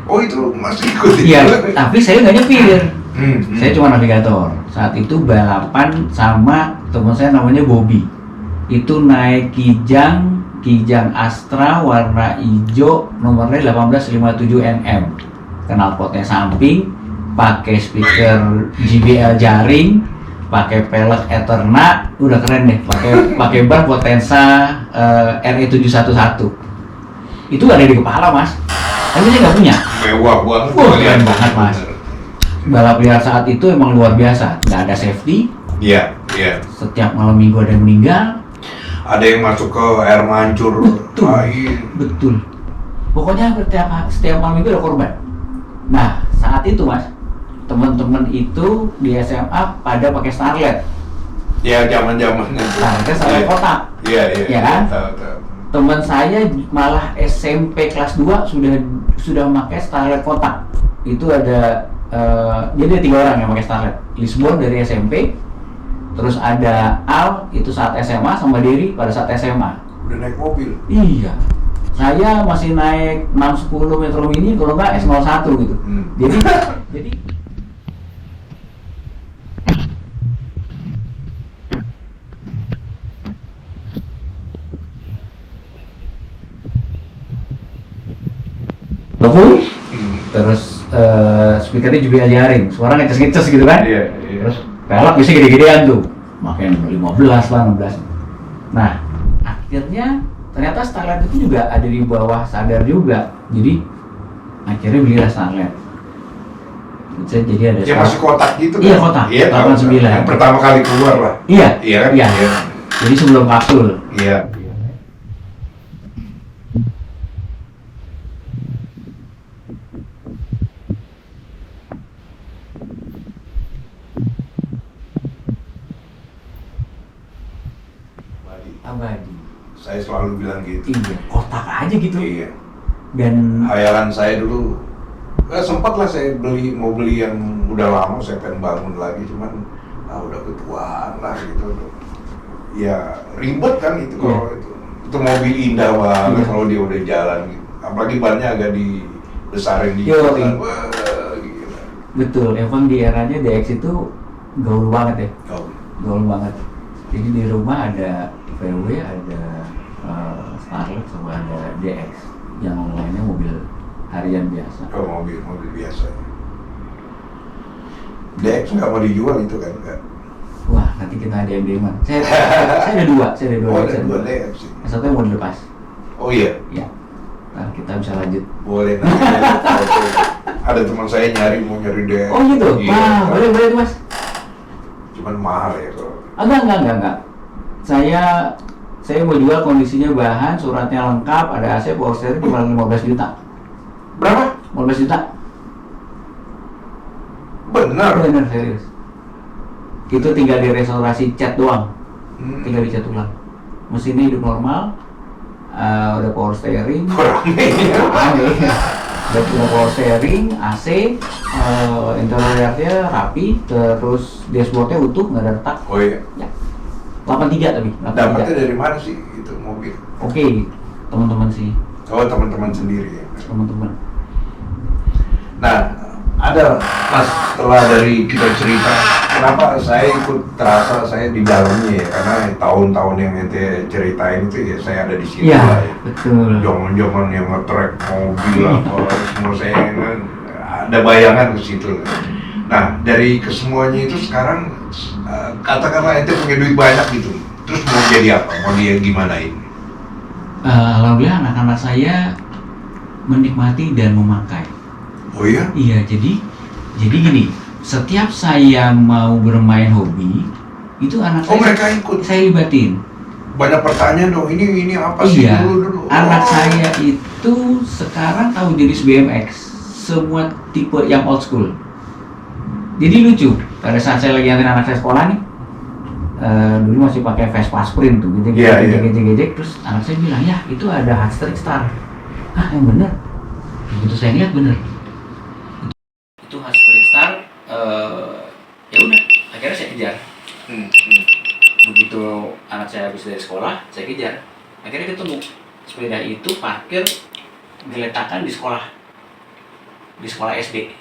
Oh itu masih ikut itu?
Iya, tapi saya nggak nyetir.
Hmm.
Saya cuma navigator. Saat itu balapan sama teman saya namanya Bobby. Itu naik Kijang Astra warna hijau, nomornya 1857 NM. Knalpotnya samping, pakai speaker JBL jaring, pakai pelek Eterna, udah keren deh. Pakai bar Potenza RE711. Itu ada di kepala Mas. Tapi saya nggak punya.
Mewah banget.
Wah, keren banget, Mas. Balap liar saat itu emang luar biasa. Nggak ada safety.
Iya.
Setiap malam minggu ada yang meninggal.
Ada yang masuk ke air mancur.
Betul.
Air.
Betul. Pokoknya setiap malam minggu ada korban. Nah, saat itu Mas, teman-teman itu di SMA pada pakai Starlet.
Ya zaman-zamannya.
Starlet kotak.
Iya.
Ya kan?
Tahu.
Teman saya malah SMP kelas 2 sudah pakai Starlet kotak. Itu ada jadi ada 3 orang yang pakai Starlet. Lisbon dari SMP, terus ada Al itu saat SMA, sama Derry pada saat SMA.
Udah naik mobil.
Iya. Saya masih naik 610 Metro Mini, kalau enggak S01 gitu. Jadi mikrofon, terus speakernya juga jaring, suara ngeces-ngeces gitu kan.
Iya.
Terus pelek bisa gede-gedean tuh, makin 15 lah, 16. Nah, akhirnya ternyata Starlet itu juga ada di bawah sadar juga. Jadi akhirnya belilah Starlet. Jadi ada
Ya masih kotak gitu kan?
Iya, kotak.
Iya,
89.
yang pertama kali keluar lah.
Iya.
Iya kan?
Iya. Jadi sebelum kapsul.
Iya.
Abadi.
Saya selalu bilang gitu.
Iya, kotak aja gitu.
Iya.
Dan
Hayalan saya dulu, sempat lah saya mau beli yang udah lama, saya pengen bangun lagi, cuman udah ketuaan lah gitu. Ya ribet kan itu kalau itu mobil indah banget kalau dia udah jalan gitu. Apalagi bannya agak dibesarin di
Yo,
jalan. Wah, gila.
betul, emang di eranya DX itu gaul banget ya. Gaul banget. Jadi di rumah ada VW, ada Starlet, sama ada DX. Yang lainnya mobil harian biasa.
Oh, mobil biasa. DX nggak mau dijual itu kan? Enggak.
Wah, nanti kita ada yang deman. Saya ada dua,
Oh,
DX,
ada dua DX sih.
yang satunya mau dilepas.
Oh iya.
Ya, nah kita bisa lanjut.
Boleh nanti ada teman saya mau nyari DX.
Oh gitu?
Iya,
Wah, boleh tuh mas.
Cuman mahal ya kalau.
Enggak. Saya mau jual kondisinya bahan, suratnya lengkap, ada AC, power steering cuma 15 juta.
Berapa?
15 juta?
Benar.
Bener, serius. Itu tinggal direstorasi cat doang, tinggal dicat ulang. Mesinnya hidup normal, udah power steering, udah punya power steering, AC, interiornya rapi, terus dashboardnya utuh, nggak ada retak.
Oh iya.
Ya. 83 tapi. 83.
Dapatnya dari mana sih itu mobil?
Oke, teman-teman sih,
Oh, teman-teman sendiri ya.
teman-teman.
Nah, ada Mas, setelah dari kita cerita, kenapa saya ikut terasa saya di dalamnya ya? Karena tahun-tahun yang ente ceritain itu ya saya ada di situ
Iya,
lah ya.
betul.
Zaman-zaman yang nge-track mobil apa semua saya kan ada bayangan ke situ. Nah, dari kesemuanya itu sekarang katakanlah ente punya duit banyak gitu. Terus mau jadi apa? Mau dia gimanain?
Alhamdulillah anak-anak saya menikmati dan memakai.
Oh iya?
Iya, jadi gini, setiap saya mau bermain hobi, itu anak
Oh,
saya
mereka ikut?
saya libatin.
Banyak pertanyaan dong, ini apa sih
Iya,
dulu?
anak saya itu sekarang tahu jenis BMX, semua tipe yang old school. Jadi lucu, pada saat saya lagi nganterin anak saya sekolah nih, dulu masih pakai Vespa Sprint tuh, gejek, terus anak saya bilang, ya itu ada Hardstreak Star. Ah, yang bener. Begitu saya lihat bener. Itu Hardstreak Star, ya udah, akhirnya saya kejar. Begitu anak saya habis dari sekolah, saya kejar. Akhirnya ketemu sepeda itu parkir diletakkan di sekolah SD.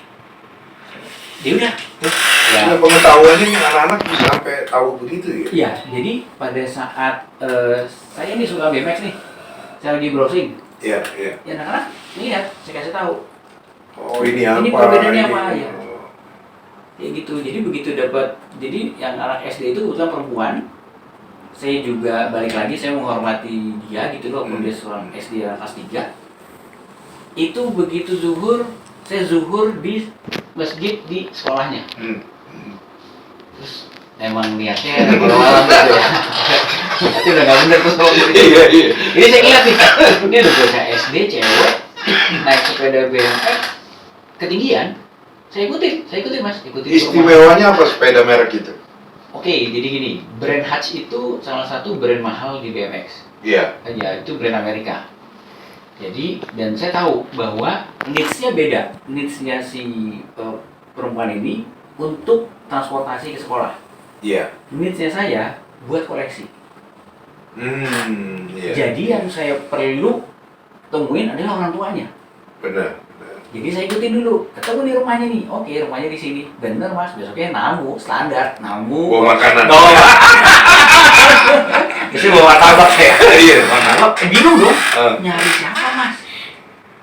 Ya udah, terus ya.
Nah, pengetahuannya nih anak-anak bisa sampai tahu begitu ya?
Iya, jadi pada saat saya nih suka BMX nih, saya lagi browsing.
Iya.
Ya anak-anak lihat, saya kasih tahu.
Oh, ini apa?
Ini perbedaannya apa ya? Ya gitu. Jadi begitu dapat, jadi yang anak SD itu kebetulan perempuan. Saya juga balik lagi, saya menghormati dia gitu loh, dia seorang SD kelas 3. Itu begitu zuhur, saya zuhur di masjid di sekolahnya. Terus emang niatnya malam gitu ya. Tapi udah gak bener tuh sama gitu.
Iya.
Ini saya lihat nih, ini ada bocah SD cewek naik sepeda BMX ketinggian. Saya ikutin mas, ikutin.
Istimewanya apa sepeda merek itu?
Oke, jadi gini, brand Hutch itu salah satu brand mahal di BMX.
Iya.
Ya, itu brand Amerika. Jadi, dan saya tahu bahwa needs-nya beda. Needs-nya si perempuan ini untuk transportasi ke sekolah.
Iya.
Needs-nya saya buat koleksi.
Iya.
Jadi yang saya perlu temuin adalah orang tuanya.
Benar.
Jadi saya ikutin dulu, ketemu di rumahnya nih. Oke, rumahnya di sini. Bener mas, besoknya namu, standar, namu.
Bawa makanan.
Jadi bawa martabak saya.
Iya, makanan.
Bingung dong, nyari siapa mas?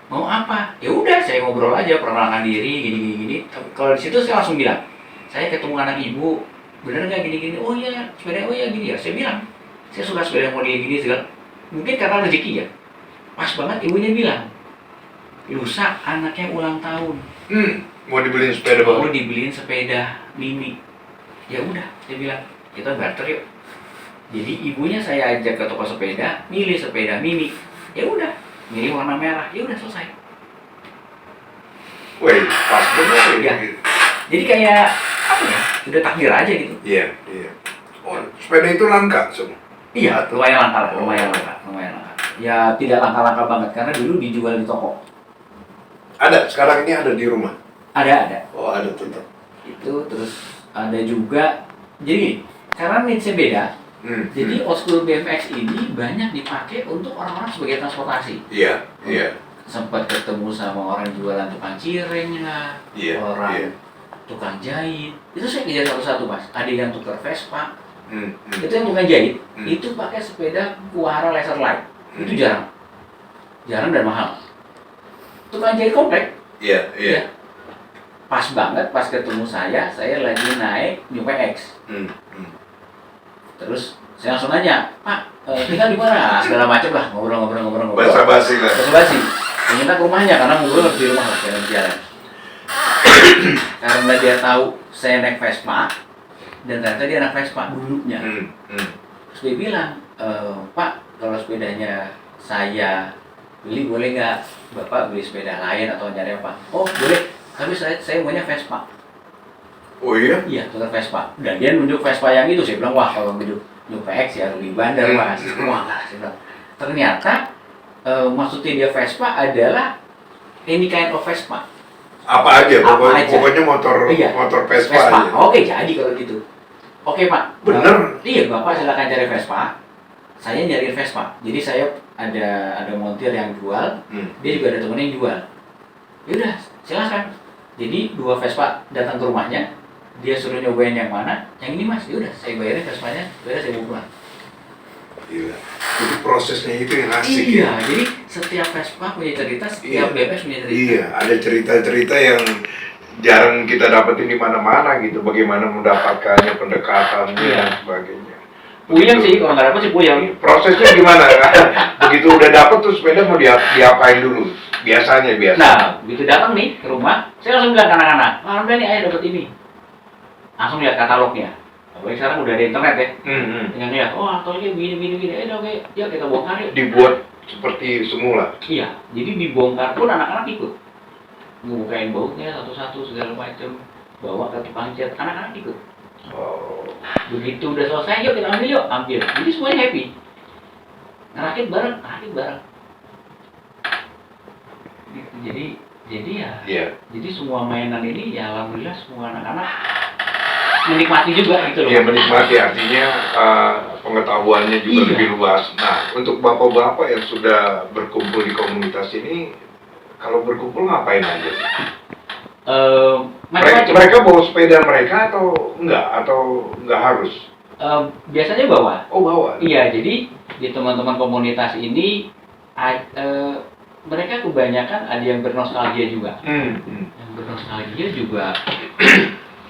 mau apa? Ya udah, saya ngobrol aja perkenalkan diri gini. Kalau di situ saya langsung bilang, saya ketemu anak ibu, bener nggak gini? Oh iya, sepeda, oh iya gini ya. Saya bilang, saya suka sepeda model gini segala. Mungkin karena rezeki ya. Pas banget ibunya bilang, lusa anaknya ulang tahun.
Mau dibeliin sepeda
Mau
baru?
dibeliin sepeda mini. Ya udah, saya bilang, kita barter yuk. Jadi ibunya saya ajak ke toko sepeda, milih sepeda mini. Ya udah, milih warna merah. Ya udah selesai.
Wih, pas bener
Ya.
ya.
Jadi kayak apa ya? Udah takdir aja gitu.
Iya. Oh, sepeda itu langka semua.
Iya, lumayan langka lah, lumayan langka. Ya tidak langka-langka banget karena dulu dijual di toko.
Ada, sekarang ini ada di rumah.
Ada.
Oh, ada tetap.
Itu terus ada juga. Jadi karena needs-nya beda. Jadi old school BMX ini banyak dipakai untuk orang-orang sebagai transportasi.
Iya.
Sempat ketemu sama orang jualan tukang cireng lah,
Iya,
orang
iya.
tukang jahit. Itu saya kejar satu-satu mas. Ada yang tukar Vespa, itu yang tukang jahit. Itu pakai sepeda Kuwahara Laser Light. Itu jarang dan mahal. Tukang jahit komplek.
Iya.
Pas banget pas ketemu saya lagi naik New PX. Terus saya langsung nanya, Pak, tinggal di mana? Segala macam lah, ngobrol.
Basa-basi lah.
Basa-basi. Minta ke rumahnya karena ngobrol harus di rumah lah, jangan di jalan. Karena dia tahu saya naik Vespa dan ternyata dia naik Vespa dulunya. Terus dia bilang, Pak, kalau sepedanya saya beli boleh nggak? Bapak beli sepeda lain atau nyari apa? Oh boleh, tapi saya maunya Vespa.
Oh iya?
Iya, tukar Vespa. Dan dia nunjuk Vespa yang itu. Saya bilang, wah kalau nunjuk PX ya lebih bandar mas. Wah, saya bilang. Ternyata maksudnya dia Vespa adalah any kind of Vespa.
Apa aja?
Apa aja.
Pokoknya motor Vespa aja.
Oke, jadi kalau gitu. Oke pak.
Bener?
Iya, bapak silakan cari Vespa. Saya nyari Vespa. Jadi saya ada montir yang jual. Dia juga ada temennya yang jual. Yaudah, silakan. Jadi 2 Vespa datang ke rumahnya. Dia suruh nyobain yang mana, yang ini mas, yaudah saya bayarin Vespanya, yaudah saya bawa pulang.
Gila. Jadi prosesnya itu yang asik.
Iya, jadi setiap Vespa punya cerita, setiap BMX punya cerita.
Iya, ada cerita-cerita yang jarang kita dapetin di mana-mana gitu. Bagaimana mendapatkannya, pendekatannya dan sebagainya.
Puyeng sih, kalau nggak dapet sih puyeng.
Prosesnya gimana? Begitu udah dapet tuh sepeda mau diapain dulu? Biasanya.
Nah, begitu datang nih ke rumah, saya langsung bilang ke anak-anak, alhamdulillah nih ayah dapet ini. Langsung lihat katalognya. Apalagi sekarang udah ada internet ya. Tinggal lihat, oh katalognya begini. Oke, ya kita bongkar yuk.
Dibuat seperti semula.
Iya, jadi dibongkar pun anak-anak ikut. Ngebukain bautnya satu-satu segala macam, bawa ke tukang cat, anak-anak ikut.
Oh.
Begitu udah selesai, yuk kita ambil. Jadi semuanya happy. Ngerakit bareng. Gitu. Jadi ya.
Iya.
Jadi semua mainan ini ya alhamdulillah semua anak-anak menikmati juga gitu loh.
Iya, menikmati artinya pengetahuannya juga
Iya.
lebih luas. Nah, untuk bapak-bapak yang sudah berkumpul di komunitas ini, kalau berkumpul ngapain aja?
Macam-macam.
Mereka bawa sepeda mereka atau enggak harus?
Biasanya bawa.
Oh, bawa.
Iya, jadi di teman-teman komunitas ini mereka kebanyakan ada yang bernostalgia juga. Yang bernostalgia juga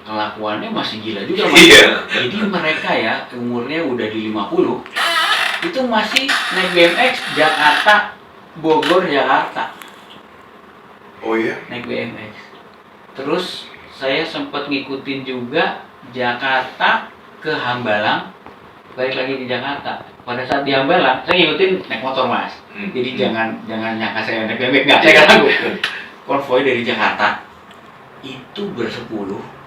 kelakuannya masih gila juga mas.
Iya.
Jadi mereka ya umurnya udah di 50 itu masih naik BMX Jakarta Bogor Jakarta.
Oh iya.
Naik BMX. Terus saya sempat ngikutin juga Jakarta ke Hambalang, balik lagi di Jakarta. Pada saat di Hambalang saya ngikutin naik motor mas. Jadi jangan nyangka saya naik BMX, nggak, saya nggak ragu. Konvoy dari Jakarta itu bersepuluh.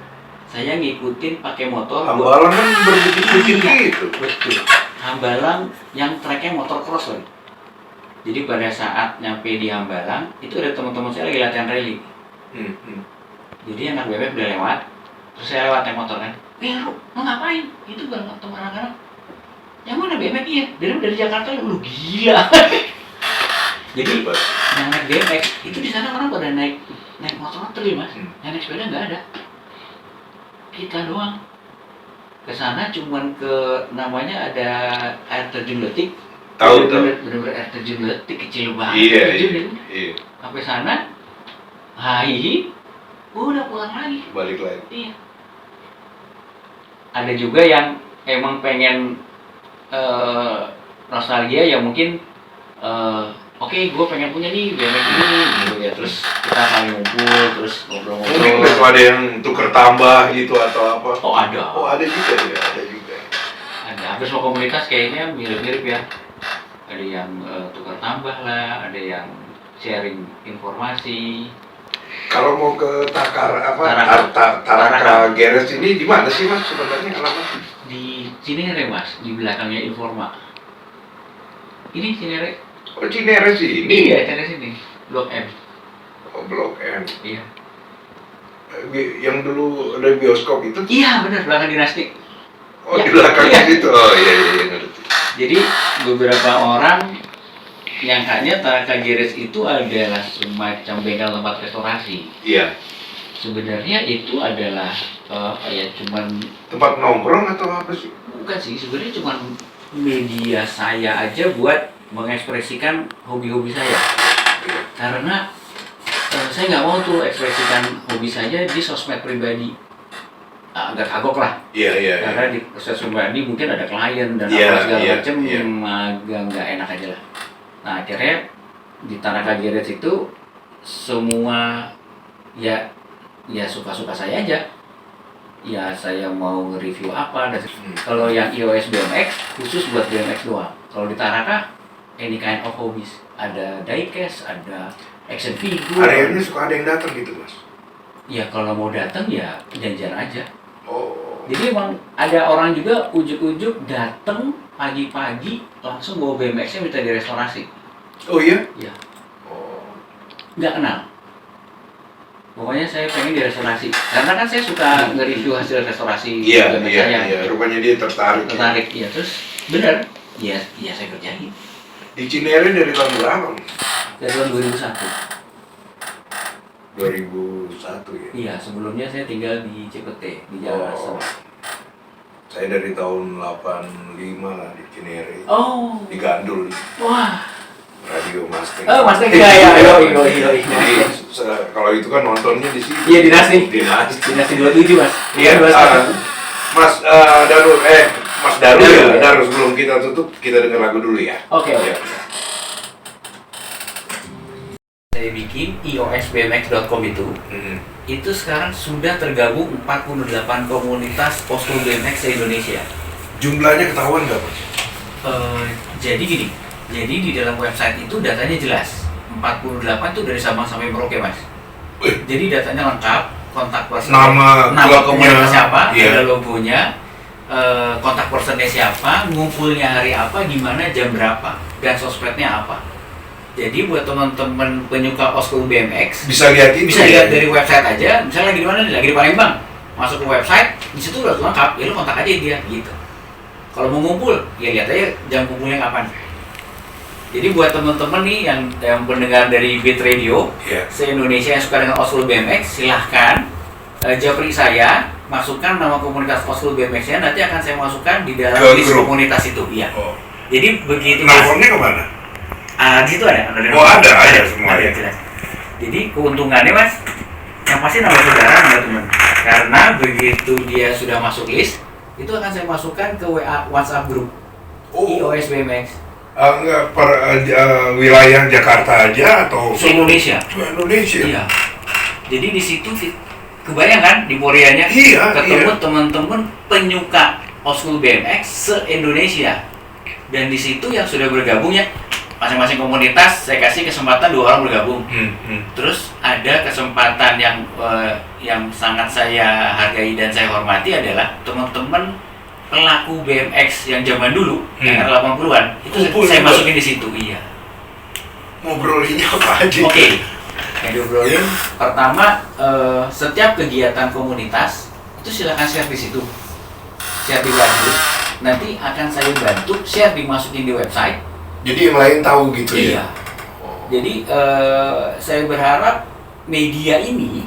Saya ngikutin pakai motor.
Hambalang kan berbukit-bukit gitu.
Betul. Hambalang yang treknya motor cross loh. Jadi pada saat nyampe di Hambalang itu ada teman-teman saya lagi latihan rally. Jadi anak bebek udah lewat, terus saya lewat naik motor kan. Lu mau ngapain? Itu bareng teman anak-anak. Yang mana BMX iya? Dari Jakarta lu gila. Jadi yang naik BMX itu di sana orang pada naik motor terus mas. Yang naik sepeda nggak ada. Kita doang. Ke sana cuman ke namanya ada air terjun Letik.
Tahu.
Bener-bener air terjun Letik kecil banget.
Iya.
Terjun,
Iya.
sampai sana, hai, udah pulang lagi.
Balik lagi.
Iya. Ada juga yang emang pengen nostalgia yang mungkin oke, gue pengen punya nih BMX ini gitu ya, terus kita saling ngumpul, terus
Mungkin
ngobrol-ngobrol.
besok ada yang tuker tambah gitu atau apa?
Oh ada.
Oh ada juga ya, ada juga.
Ada, hampir semua komunitas kayaknya mirip-mirip ya. Ada yang tukar tambah lah, ada yang sharing informasi.
Kalau mau ke Taraka
Taraka.
Garage ini di mana sih Mas sebenarnya alamatnya?
Di Cinere Mas, di belakangnya Informa. Ini Cinere.
Oh Cinere sih ini.
Iya, Cinere sini. Blok M.
Oh Blok M.
Iya.
Yang dulu ada bioskop itu?
Iya, benar, belakang dinasti.
Oh
Ya,
di belakang
iya.
situ. Oh iya ngerti.
Jadi beberapa orang nyangkanya Taraka Garage itu adalah semacam bengkel tempat restorasi.
Iya.
Sebenarnya itu adalah cuman
Tempat nongkrong atau apa sih?
bukan sih, sebenarnya cuman media saya aja buat mengekspresikan hobi-hobi saya. Karena saya nggak mau tuh ekspresikan hobi saya di sosmed pribadi. Agak kagok lah.
Iya.
Karena di sosmed pribadi mungkin ada klien dan
Iya,
apa segala
iya,
macam,
iya.
agak nggak enak aja lah. Nah akhirnya di Taraka Garage itu semua ya suka-suka saya aja. Ya saya mau review apa dan kalau yang iOS BMX khusus buat BMX doang. Kalau di Taraka any kind of hobbies. Ada diecast, ada action figure.
Akhirnya suka ada yang datang gitu Mas.
Ya kalau mau datang ya janjian aja.
Oh.
Jadi emang ada orang juga ujuk-ujuk datang pagi-pagi langsung bawa BMX-nya minta direstorasi.
Oh iya?
Iya.
Oh.
Nggak kenal. Pokoknya saya pengen direstorasi. Karena kan saya suka nge-review hasil restorasi BMX saya.
Iya. Rupanya dia tertarik.
Tertarik, ya terus bener. Ya saya kerjain.
Di Cinere dari tahun berapa?
Dari tahun 2001.
2001 ya.
Iya, sebelumnya saya tinggal di Cipete, di Jawa
Oh.
Barat.
Saya dari tahun 85 lah di Cinere.
Oh,
Di Gandul.
wah.
Radio Mustang.
Oh, Mustang ya, yoi.
Jadi kalau itu kan nontonnya di sini.
Iya, Dinasti.
Dinasti.
Dinasti 27, Mas.
Iya,
Mas.
Mas Mas Daru
Daru,
ya.
ya.
Daru sebelum kita tutup kita dengar lagu dulu ya.
Oke.
Iya.
Saya bikin iosbmx.com itu sekarang sudah tergabung 48 komunitas posko BMX se-Indonesia.
Jumlahnya ketahuan nggak Mas?
Jadi gini, jadi di dalam website itu datanya jelas. 48 itu dari Sabang sampai Merauke, Mas.
Wih.
Jadi datanya lengkap, kontak person,
Nama klubnya,
komunitas siapa,
iya.
ada logonya, kontak personnya siapa, ngumpulnya hari apa, gimana, jam berapa, dan sosmednya apa. Jadi buat teman-teman penyuka old school BMX
Bisa lihat itu.
bisa
ya?
lihat dari website aja. Misalnya lagi di mana nih? Lagi di Palembang. Masuk ke website, di situ udah lengkap. Ya lu kontak aja dia gitu. Kalau mau ngumpul, ya lihat aja jam kumpulnya kapan. Jadi buat teman-teman nih yang pendengar dari Beat Radio,
Iya.
se-Indonesia yang suka dengan old school BMX, silahkan japri saya, masukkan nama komunitas old school BMX-nya, nanti akan saya masukkan di dalam
Ke
list
grup.
komunitas itu. Iya.
Oh.
Jadi begitu Mas.
Nelfonnya kemana?
Di situ ada.
Oh, ada semua ya.
jelas. Jadi keuntungannya Mas, yang pasti nama saudara, nama teman. Karena begitu dia sudah masuk list, itu akan saya masukkan ke WhatsApp grup iOS BMX
Enggak wilayah Jakarta aja atau
se-Indonesia.
Indonesia.
Iya. Jadi di situ kebayang kan di Porianya
Iya,
ketemu
iya.
teman-teman penyuka old school BMX se-Indonesia. Dan di situ yang sudah bergabung ya masing-masing komunitas saya kasih kesempatan 2 orang bergabung. Terus ada kesempatan yang sangat saya hargai dan saya hormati adalah teman-teman pelaku BMX yang zaman dulu yang era 80-an itu
Kumpul
saya
juga.
masukin di situ. Iya.
Ngobrolinnya apa aja?
Oke. Yang diobrolin pertama setiap kegiatan komunitas itu silakan share di situ. Share di grup. Nanti akan saya bantu share dimasukin di website.
Jadi yang lain tahu gitu
Iya.
ya?
Jadi saya berharap media ini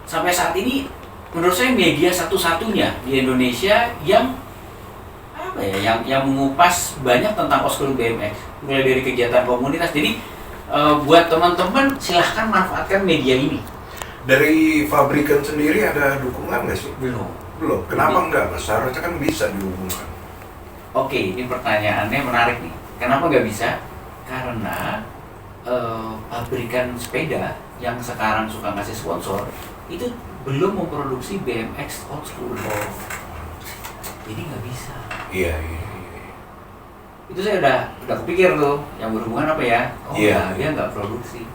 sampai saat ini menurut saya media satu-satunya di Indonesia yang yang mengupas banyak tentang old school BMX mulai dari kegiatan komunitas. Jadi buat teman-teman silahkan manfaatkan media ini.
Dari pabrikan sendiri ada dukungan nggak sih?
Belum.
Kenapa nggak, Mas? Seharusnya kan bisa dihubungkan.
Oke, ini pertanyaannya menarik nih. Kenapa nggak bisa? Karena pabrikan sepeda yang sekarang suka ngasih sponsor itu belum memproduksi BMX old school. Jadi nggak bisa.
Iya.
Itu saya udah kepikir tuh, yang berhubungan apa ya?
Iya.
Dia nggak produksi.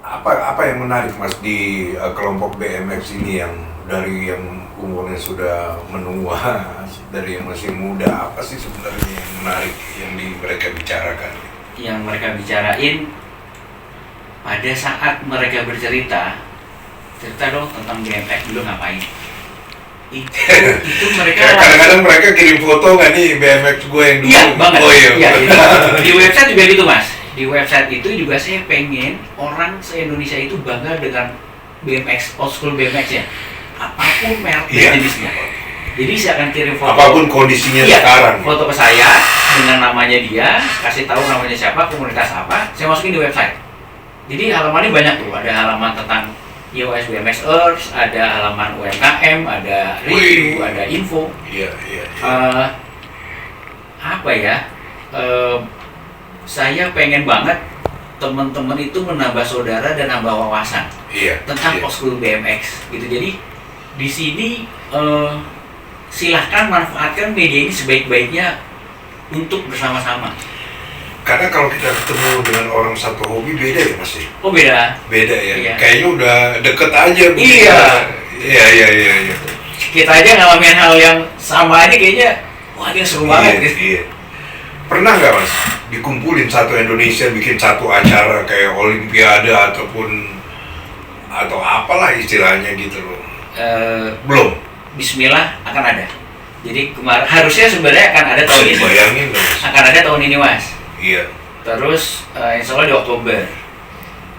Apa yang menarik, Mas, di kelompok BMX ini yang dari yang umurnya sudah menua, dari yang masih muda, apa sih sebenarnya yang menarik yang mereka bicarakan?
Yang mereka bicarain pada saat mereka cerita dong tentang BMX dulu ngapain. Itu mereka
kadang-kadang mereka kirim foto nggak nih BMX gue yang dulu.
Iya banget.
Iya.
Di website juga gitu, Mas. Di website itu juga saya pengen orang se-Indonesia itu bangga dengan BMX, old school BMX ya. Apapun merek dan jenisnya. Jadi saya akan kirim foto.
Apapun kondisinya sekarang.
Foto ke saya dengan namanya dia, kasih tahu namanya siapa, komunitas apa, saya masukin di website. Jadi halamannya banyak tuh. Ada halaman tentang iOS BMX Earth, ada halaman UMKM, ada review, ada info.
Iya.
Apa ya? Saya pengen banget teman-teman itu menambah saudara dan nambah wawasan tentang old school BMX gitu. Jadi di sini silahkan manfaatkan media ini sebaik-baiknya untuk bersama-sama.
Karena kalau kita ketemu dengan orang satu hobi beda ya, Mas?
Oh beda
ya.
Iya.
Kayaknya udah deket aja. Iya.
Kita aja ngalamin hal yang sama aja kayaknya, wah dia seru banget gitu.
Iya. Pernah nggak, Mas, dikumpulin satu Indonesia bikin satu acara kayak Olimpiade atau apalah istilahnya gitu loh? Belum.
Bismillah akan ada. Jadi kemarin harusnya sebenarnya akan ada tahun ini.
Bayangin dong, Mas.
Akan ada tahun ini, Mas.
Iya.
Terus insya Allah di Oktober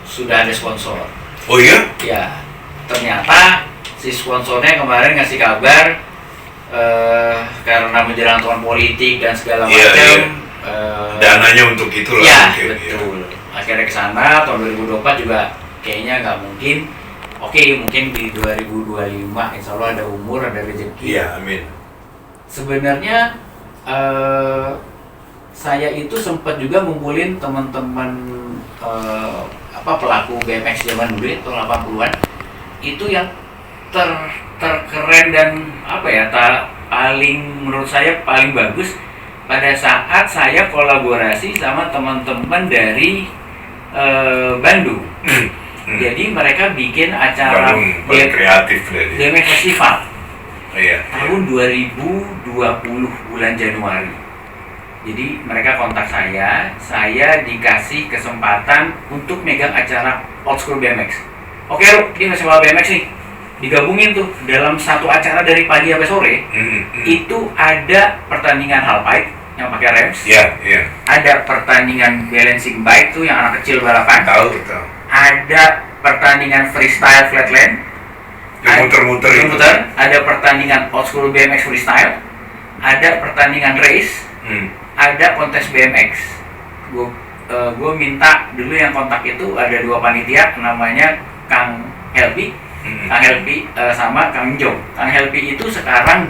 sudah ada sponsor.
Oh iya?
Ya, ternyata si sponsornya kemarin ngasih kabar karena menjelang tahun politik dan segala macam.
Dananya untuk itu lah.
Ya,
mungkin.
betul. Akhirnya ke sana tahun 2024 juga kayaknya nggak mungkin. Oke, mungkin di 2025 insya Allah ada umur, ada rezeki.
Iya, amin.
Sebenarnya saya itu sempat juga ngumpulin teman-teman pelaku BMX zaman dulu tahun 80-an itu yang terkeren dan menurut saya paling bagus pada saat saya kolaborasi sama teman-teman dari Bandung. Jadi mereka bikin acara
kreatif dari
BMX Festival tahun 2020 bulan Januari. Jadi mereka kontak saya dikasih kesempatan untuk megang acara old school BMX. Oke, dia festival BMX nih, digabungin tuh dalam satu acara dari pagi sampai sore. Itu ada pertandingan halfpipe yang pakai rems. Ada pertandingan balancing bike tuh yang anak kecil balapan.
Tahu.
Ada pertandingan freestyle flatland.
Muter-muter.
Ada pertandingan old school BMX freestyle. Ada pertandingan race. Ada kontes BMX. Gue minta dulu yang kontak itu ada dua panitia, namanya Kang Helpi, sama Kang Jong. Kang Helpi itu sekarang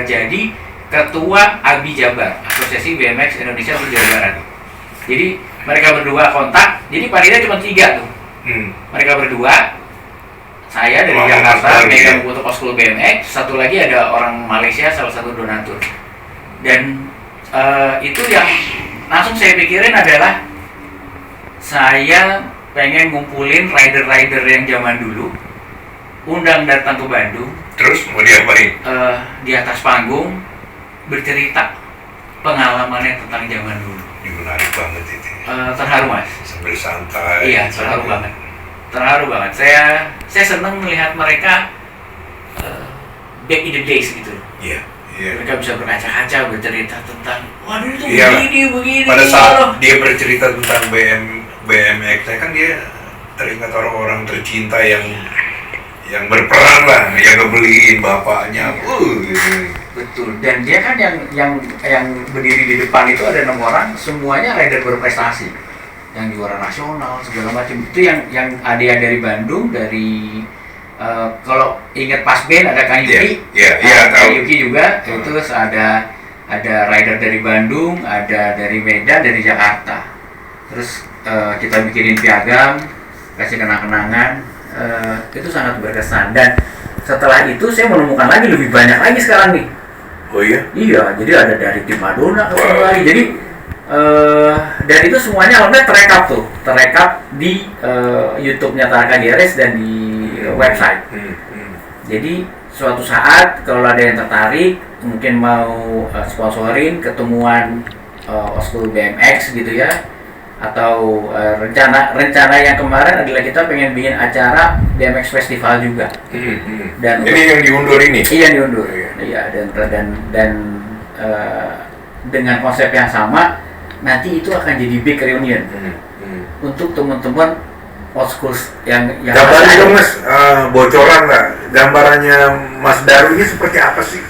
jadi ketua ABI Jabar, Asosiasi BMX Indonesia untuk Jawa Barat. Jadi mereka berdua kontak. Jadi panitia cuma 3 tuh. Mereka berdua, saya dari Jakarta, megang untuk old school BMX. Satu lagi ada orang Malaysia, salah satu donatur. Dan itu yang langsung saya pikirin adalah saya pengen ngumpulin rider-rider yang zaman dulu, undang datang ke Bandung.
Terus mau diapain?
Di atas panggung bercerita pengalamannya tentang zaman dulu.
Menarik banget itu.
Terharu, Mas.
Sambil santai.
Iya, terharu banget. Saya senang melihat mereka back in the days gitu.
Iya.
Mereka bisa berkaca-kaca bercerita tentang waduh itu begini.
Pada saat dia bercerita tentang BMX, kan dia teringat orang-orang tercinta yang berperan lah, yang ngebeliin bapaknya.
Betul. Dan dia kan yang berdiri di depan itu ada 6 orang, semuanya rider berprestasi, yang juara nasional segala macam. Itu yang ada yang dari Bandung, dari kalau ingat pas band ada Kang Yuki, Kang Yuki juga. Terus ada rider dari Bandung, ada dari Medan, dari Jakarta. Terus kita bikinin piagam, kasih kenang-kenangan. Itu sangat berkesan. Dan setelah itu saya menemukan lagi lebih banyak lagi sekarang nih.
Oh iya?
Iya, jadi ada dari tim Madonna ke lagi. Jadi dan itu semuanya alhamdulillah terekap di YouTube-nya Taraka GRS dan di website. Jadi suatu saat kalau ada yang tertarik, mungkin mau sponsorin ketemuan Oskul BMX gitu ya, atau rencana yang kemarin adalah kita pengen bikin acara BMX Festival juga. Dan
ini yang diundur ini?
Iya, diundur. Iya, dan dengan konsep yang sama, nanti itu akan jadi big reunion untuk teman-teman old school yang
gambarin dong Mas, bocoran nggak gambarannya Mas Daru ini seperti apa sih?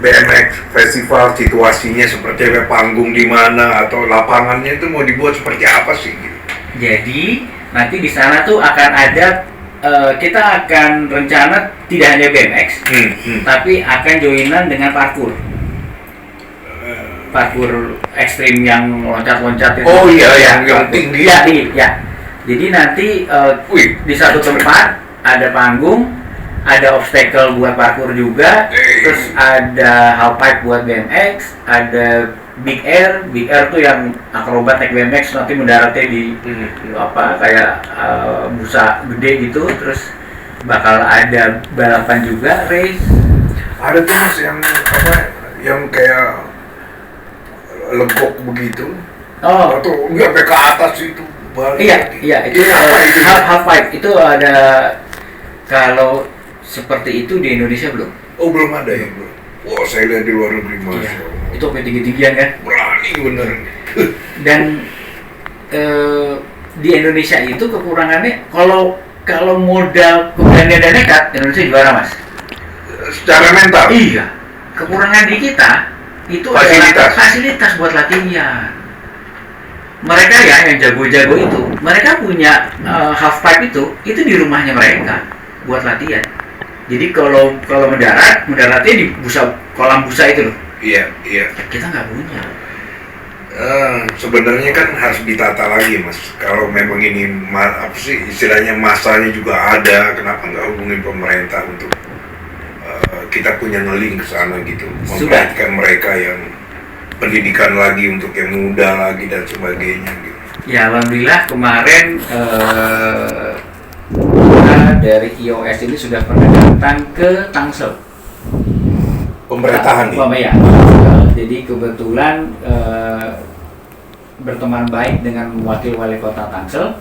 BMX Festival situasinya seperti apa, panggung di mana atau lapangannya itu mau dibuat seperti apa sih?
Jadi nanti di sana tuh akan ada kita akan rencana tidak hanya BMX, tapi akan joinan dengan parkour ekstrim yang loncat-loncat itu.
Oh iya, yang tinggi.
Ya. Jadi nanti di satu tempat ada panggung, ada obstacle buat parkour juga, terus ada half pipe buat BMX, ada big air tuh yang akrobat naik BMX nanti mendaratnya di kayak busa gede gitu, terus bakal ada balapan juga, race.
Ada tuh Mas yang kayak legok begitu.
Oh,
atau enggak sampai ke atas itu.
Iya, itu half pipe itu ada. Kalau seperti itu di Indonesia belum?
Oh, belum ada ya, bro. Wah, saya lihat di luar negeri Mas.
Iya. Itu sampai tinggi-tinggian kan?
Berani bener.
Dan di Indonesia itu kekurangannya kalau modal keberanian dan nekat, Indonesia juara Mas.
Secara mental?
Iya. Kekurangan di kita itu adalah fasilitas buat latihan. Mereka ya yang jago-jago itu, mereka punya half pipe itu di rumahnya mereka buat latihan. Jadi kalau mendaratnya di kolam busa itu loh.
Iya.
Kita nggak punya.
Sebenarnya kan harus ditata lagi Mas. Kalau memang ini istilahnya masanya juga ada, kenapa nggak hubungin pemerintah untuk kita punya ngeling ke sana gitu, memperhatikan mereka yang pendidikan lagi untuk yang muda lagi dan sebagainya gitu.
Ya alhamdulillah kemarin kita dari IOS ini sudah pernah datang ke Tangsel.
Pemerintahan nih.
Ya. Jadi kebetulan berteman baik dengan wakil wali kota Tangsel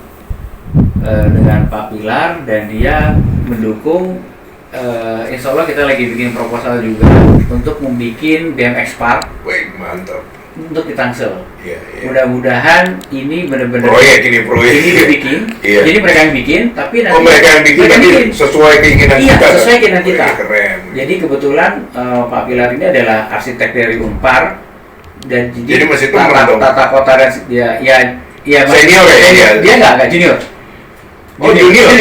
dengan Pak Pilar, dan dia mendukung. Insya Allah kita lagi bikin proposal juga untuk membuat BMX Park.
Wih, mantap.
Untuk di Tangsel.
Iya.
Mudah-mudahan ini benar-benar
proyek
ini dibikin.
Iya.
Jadi mereka yang bikin, tapi nanti
mereka yang bikin sesuai keinginan kita.
Iya, sesuai keinginan kita.
Keren.
Jadi kebetulan Pak Pilar ini adalah arsitek dari Unpar, dan
jadi masih
tata kota dan
senior ya.
Dia nggak junior.
Oh, junior.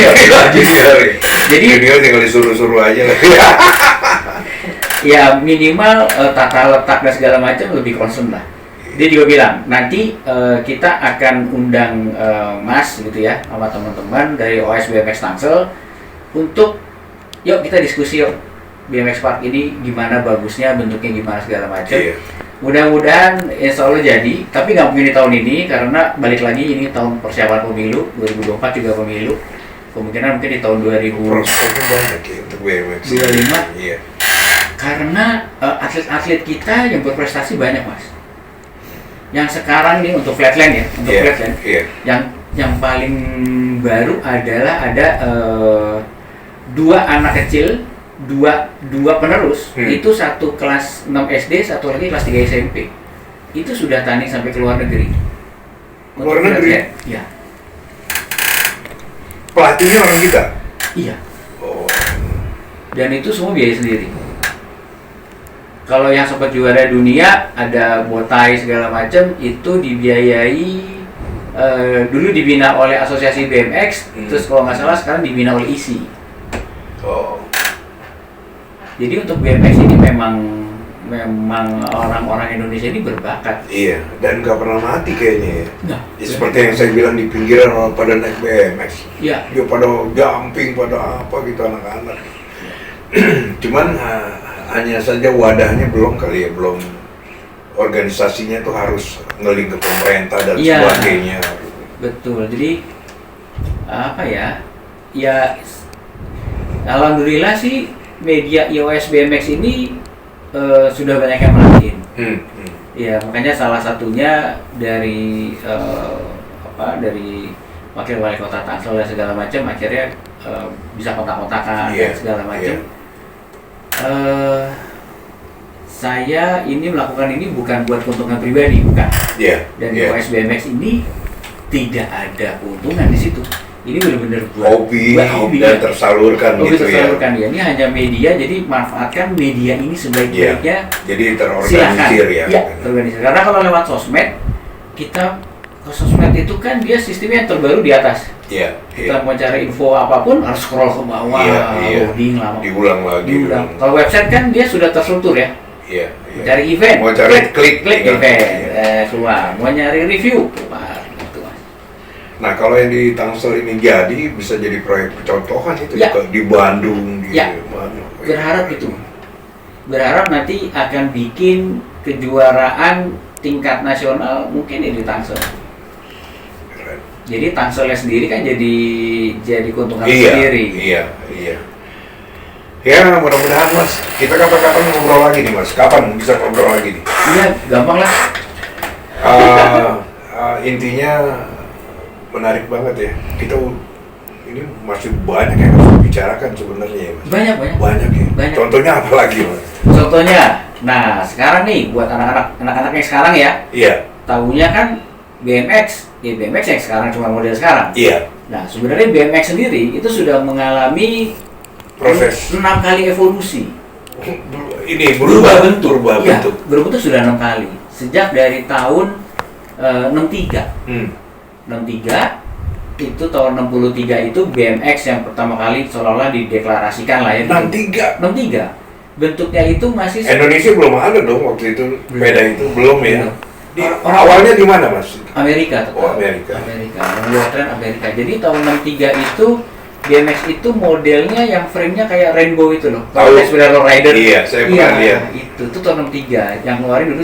Jadi
junior tinggal disuruh-suruh aja lah.
Ya minimal tata letak dan segala macam lebih concern lah. Dia juga bilang nanti kita akan undang Mas gitu ya sama teman-teman dari OS BMX Tangsel untuk yuk kita diskusi yuk BMX Park ini gimana bagusnya, bentuknya gimana segala macam. Mudah-mudahan insya Allah jadi, tapi nggak mungkin di tahun ini karena balik lagi ini tahun persiapan pemilu 2024 juga pemilu, kemungkinan mungkin di tahun 2025.
Banyak ya untuk BMX. Iya.
Karena atlet-atlet kita yang berprestasi banyak Mas. Yang sekarang nih untuk flatland ya, flatland. Yang paling baru adalah ada 2 anak kecil, dua penerus, itu satu kelas 6 SD, satu lagi kelas 3 SMP. Itu sudah tanding sampai ke luar negeri.
Luar negeri?
Iya.
Pelatihnya orang kita?
Iya.
Oh.
Dan itu semua biaya sendiri. Kalau yang sempat juara dunia ada Botai segala macam itu dibiayai dulu dibina oleh Asosiasi BMX, terus kalau nggak salah sekarang dibina oleh ISI.
Oh.
Jadi untuk BMX ini memang orang-orang Indonesia ini berbakat.
Iya, dan nggak pernah mati kayaknya ya.
Nah,
Ya, seperti yang saya bilang di pinggiran orang pada naik BMX.
Iya.
Dia pada jumping, pada apa gitu anak-anak. Cuman hanya saja wadahnya belum kali ya, belum organisasinya tuh harus ngeling ke pemerintah dan
Iya.
sebagainya.
Betul. Jadi apa ya? Ya alhamdulillah sih media iOS BMX ini sudah banyak yang merhatiin. Ya makanya salah satunya dari dari wakil wali kota Tangsel dan segala macam akhirnya bisa kontak-kontakan dan segala macam. Saya ini melakukan ini bukan buat keuntungan pribadi, bukan. Dan iOS BMX ini tidak ada keuntungan di situ. Ini benar-benar
hobi
ya.
dan tersalurkan gitu
tersalurkan ya. Ini hanya media, jadi manfaatkan media ini sebaik-baiknya.
Jadi terorganisir ya.
Iya, terorganisir. Karena kalau lewat sosmed, kita ke sosmed itu kan dia sistemnya yang terbaru di atas. Kita mau cari info apapun harus scroll ke bawah, loading lama.
Diulang lagi.
Kalau website kan dia sudah terstruktur ya. Cari event,
mau cari klik
event, keluar. Mau nyari review, keluar.
Nah kalau yang di Tangsel ini jadi bisa jadi proyek percontohan itu di Bandung, di mana?
Berharap itu. Berharap nanti akan bikin kejuaraan tingkat nasional mungkin di Tangsel.
Keren.
Jadi Tangselnya sendiri kan jadi keuntungan sendiri.
Iya. Ya mudah-mudahan Mas, kita kapan-kapan ngobrol lagi nih Mas. Kapan bisa ngobrol lagi nih?
Iya, gampang lah.
Intinya menarik banget ya. Kita ini masih banyak yang harus dibicarakan sebenarnya ya Mas. Banyak ya.
Banyak.
Contohnya apa lagi Mas?
Contohnya, nah sekarang nih buat anak-anak yang sekarang ya.
Iya.
Tahunya kan BMX yang sekarang cuma model sekarang.
Iya.
Nah sebenarnya BMX sendiri itu sudah mengalami
Proses
6 kali evolusi.
Ini berubah bentuk.
Berbentuk sudah 6 kali. Sejak dari tahun 63. 63 itu tahun 63 itu BMX yang pertama kali seolah-olah dideklarasikan lah ya. 63. Bentuknya itu masih
Indonesia belum ada dong waktu itu sepeda itu belum ya. Awalnya di mana Mas?
Amerika tetap.
Amerika.
Amerika. Jadi tahun 63 itu BMX itu modelnya yang frame-nya kayak rainbow itu loh.
Tahu
sepeda rider.
Iya, saya pernah lihat.
Itu tahun 63 yang ngeluarin dulu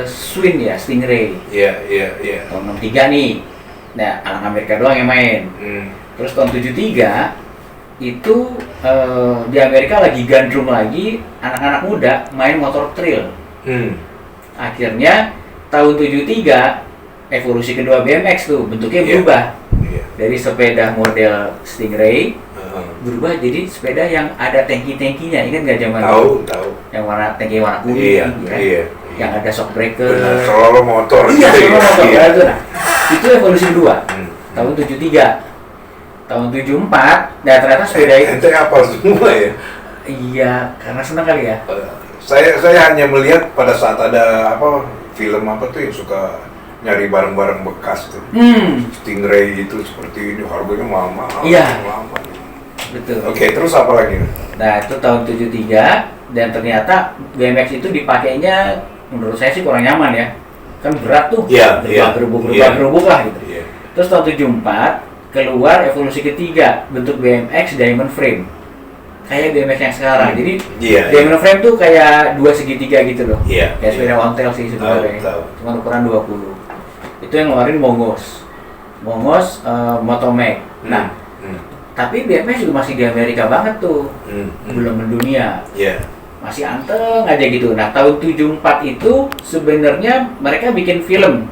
Swin ya, Stingray.
Iya.
Tahun 63 nih. Nah, anak Amerika doang yang main. Terus tahun 73 itu di Amerika lagi gandrung lagi anak-anak muda main motor trail. Akhirnya tahun 73 evolusi kedua BMX tuh bentuknya berubah. Dari sepeda model Stingray berubah jadi sepeda yang ada tangki-tangkinya. Ingat nggak zaman
tahu
yang tangki warna kuning yang ada shock breaker.
Selalu motor.
Nah, itu evolusi kedua. Tahun 73. Tahun 74 dan ternyata sepeda itu
ente apa semua ya?
Iya, karena senang kali ya.
Saya hanya melihat pada saat ada film apa tuh yang suka nyari barang-barang bekas tuh. Stingray itu seperti ini harganya mahal-mahal.
Iya. Betul.
Oke, terus apa lagi?
Nah, itu tahun 73 dan ternyata BMX itu dipakainya menurut saya sih kurang nyaman ya. Kan berat tuh. Berubah-ubah lah gitu. Terus tahun 74 keluar evolusi ketiga bentuk BMX diamond frame. Kayak BMX yang sekarang. Jadi diamond frame tuh kayak dua segitiga gitu loh. Kayak sepeda ontel sih sebenarnya. Cuma ukuran 20. Itu yang ngeluarin Mongos Motomac. Nah, tapi BMX juga masih di Amerika banget tuh, belum mendunia. Masih anteng aja gitu. Nah, tahun 74 itu sebenarnya mereka bikin film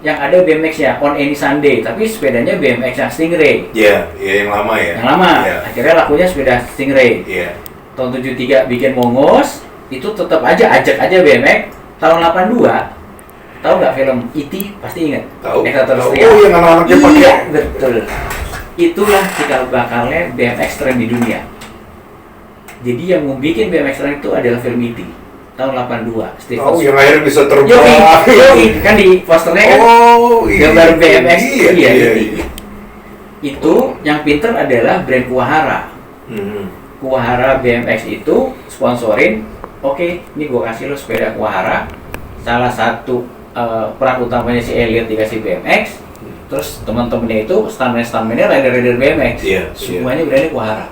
yang ada BMX-nya On Any Sunday, tapi sepedanya BMX yang Stingray.
Yang lama ya.
Yang lama. Akhirnya lakunya sepeda Stingray. Tahun 73 bikin Mongos, itu tetap aja ajak aja BMX. Tahun 82 tahu nggak film E.T. pasti ingat?
Tahu.
Yang
anak-anaknya pakai.
Iya, betul. Itulah cikal bakalnya BMX tren di dunia. Jadi yang membuat BMX tren itu adalah film E.T. tahun 82. Steve
Oh,
Fox.
yang akhirnya bisa terbang.
Yoi, kan di posternya kan
Oh, iya.
gambar BMX.
Iya.
Itu yang pinter adalah brand Kuwahara. Kuwahara BMX itu sponsorin, oke, ini gue kasih lo sepeda Kuwahara. Salah satu peran utamanya si Elliot dikasih BMX, terus teman-temannya itu stuntman-stuntmannya rider-rider BMX.
Iya,
semuanya brandnya Kuwahara.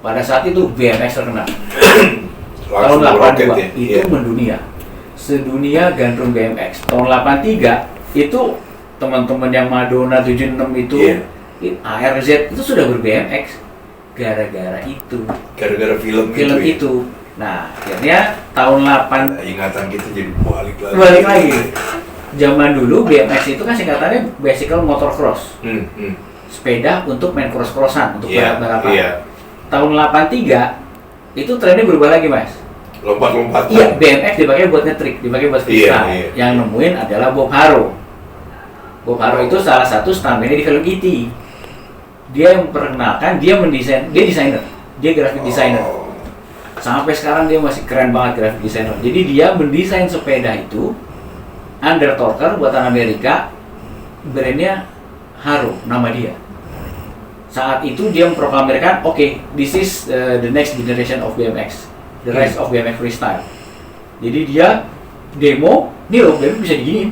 Pada saat itu BMX terkenal.
Langsung
Tahun 82
meroket ya.
itu
Iya.
mendunia. Sedunia gandrung BMX. Tahun 83 itu teman-teman yang Madonna 76 itu,
Iya.
ARZ itu sudah ber-BMX. Gara-gara itu.
Gara-gara film
Film itu. Nah, akhirnya tahun 8
ingatan kita jadi balik
lagi. Zaman dulu BMX itu kan singkatannya bicycle motocross. Sepeda untuk main cross-crossan, untuk balap-balapan.
Iya.
Tahun 83 itu trennya berubah lagi, Mas.
Lompat-lompatan.
Iya, BMX dipakai buat nge-trick, dipakai buat freestyle.
Iya.
Yang nemuin adalah Bob Haro. Bob Haro itu salah satu stuntman di film E.T. Dia yang memperkenalkan, dia desainer, dia graphic designer. Sampai sekarang dia masih keren banget graphic designer. Jadi dia mendesain sepeda itu Undertalker buatan Amerika, brandnya Haro, nama dia. Saat itu dia memproklamirkan, oke, this is the next generation of BMX, the rise of BMX freestyle. Jadi dia demo, nih loh BMX bisa diginiin.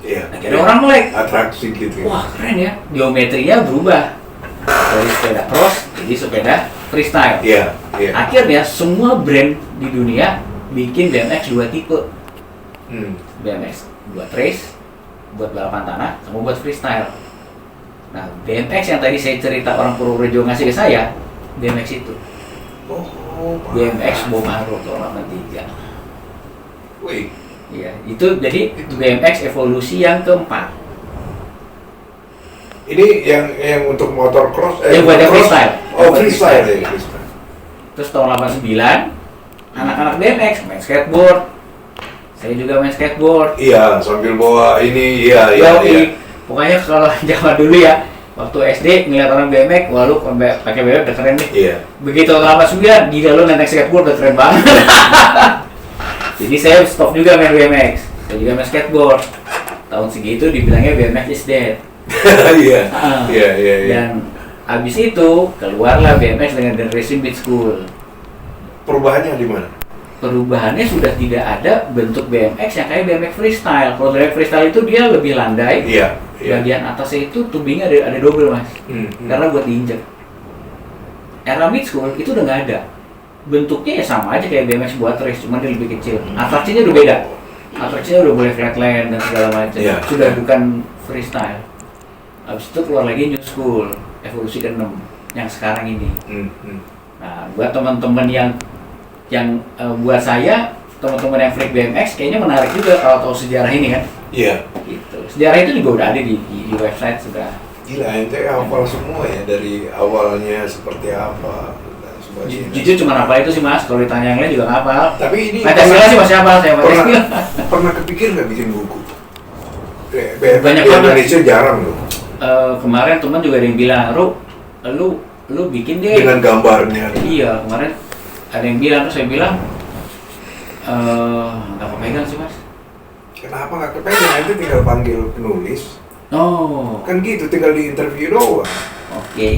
Iya.
Akhirnya orang melek.
Atraksi gitu.
Wah keren ya, geometrinya berubah dari sepeda cross jadi sepeda freestyle.
Iya.
Akhirnya semua brand di dunia bikin BMX dua tipe. BMX buat race, buat balapan tanah, sama buat freestyle. Nah, BMX yang tadi saya cerita orang Purworejo ngasih ke saya, BMX itu. BMX Bob Haro tahun 83.
Wih.
Iya, itu jadi BMX evolusi yang keempat.
Ini yang untuk motor cross
Yang buat freestyle.
Oh,
Yang buat
freestyle
freestyle.
ya, freestyle.
Terus tahun 89 anak-anak BMX main skateboard. Saya juga main skateboard.
Iya, sambil bawa ini, iya.
Pokoknya kalau zaman dulu ya, waktu SD ngeliat orang BMX, wah lu pakai BMX udah keren nih.
Iya.
Begitu tahun 89, gila lu naik skateboard udah keren banget. Jadi saya stop juga main BMX. Saya juga main skateboard. Tahun segitu dibilangnya BMX is dead.
Iya.
Dan abis itu keluarlah BMX dengan Generation Beat School.
Perubahannya di mana?
Perubahannya sudah tidak ada bentuk BMX yang kayak BMX freestyle. Kalau BMX freestyle itu dia lebih landai.
Iya.
Bagian atasnya itu tubingnya ada double, Mas. Karena buat diinjek. Era mid school itu udah nggak ada. Bentuknya ya sama aja kayak BMX buat race, cuma dia lebih kecil. Atraksinya udah beda. Atraksinya udah boleh flatland dan segala macam.
Iya.
Sudah bukan freestyle. Habis itu keluar lagi new school, evolusi ke-6 yang sekarang ini. Nah, buat teman-teman yang buat saya, teman-teman yang freak BMX kayaknya menarik juga kalau tahu sejarah ini kan.
Iya.
Gitu. Sejarah itu juga udah ada di website sudah.
Gila, ente hafal semua ya dari awalnya seperti apa dan sebagainya.
Jujur cuma hafal itu sih, Mas. Kalau ditanya yang lain juga nggak hafal.
Tapi ini
Pancasila sih masih hafal saya.
pernah kepikir nggak bikin buku?
Banyak
di
banget.
Indonesia jarang loh.
Kemarin teman juga ada yang bilang, lu bikin deh.
Dengan gambarnya.
Iya, kemarin ada yang bilang, terus saya bilang nggak kepegang sih, Mas.
Kenapa nggak kepegang? Itu tinggal panggil penulis.
Oh,
Kan gitu, tinggal di interview doang.
oke.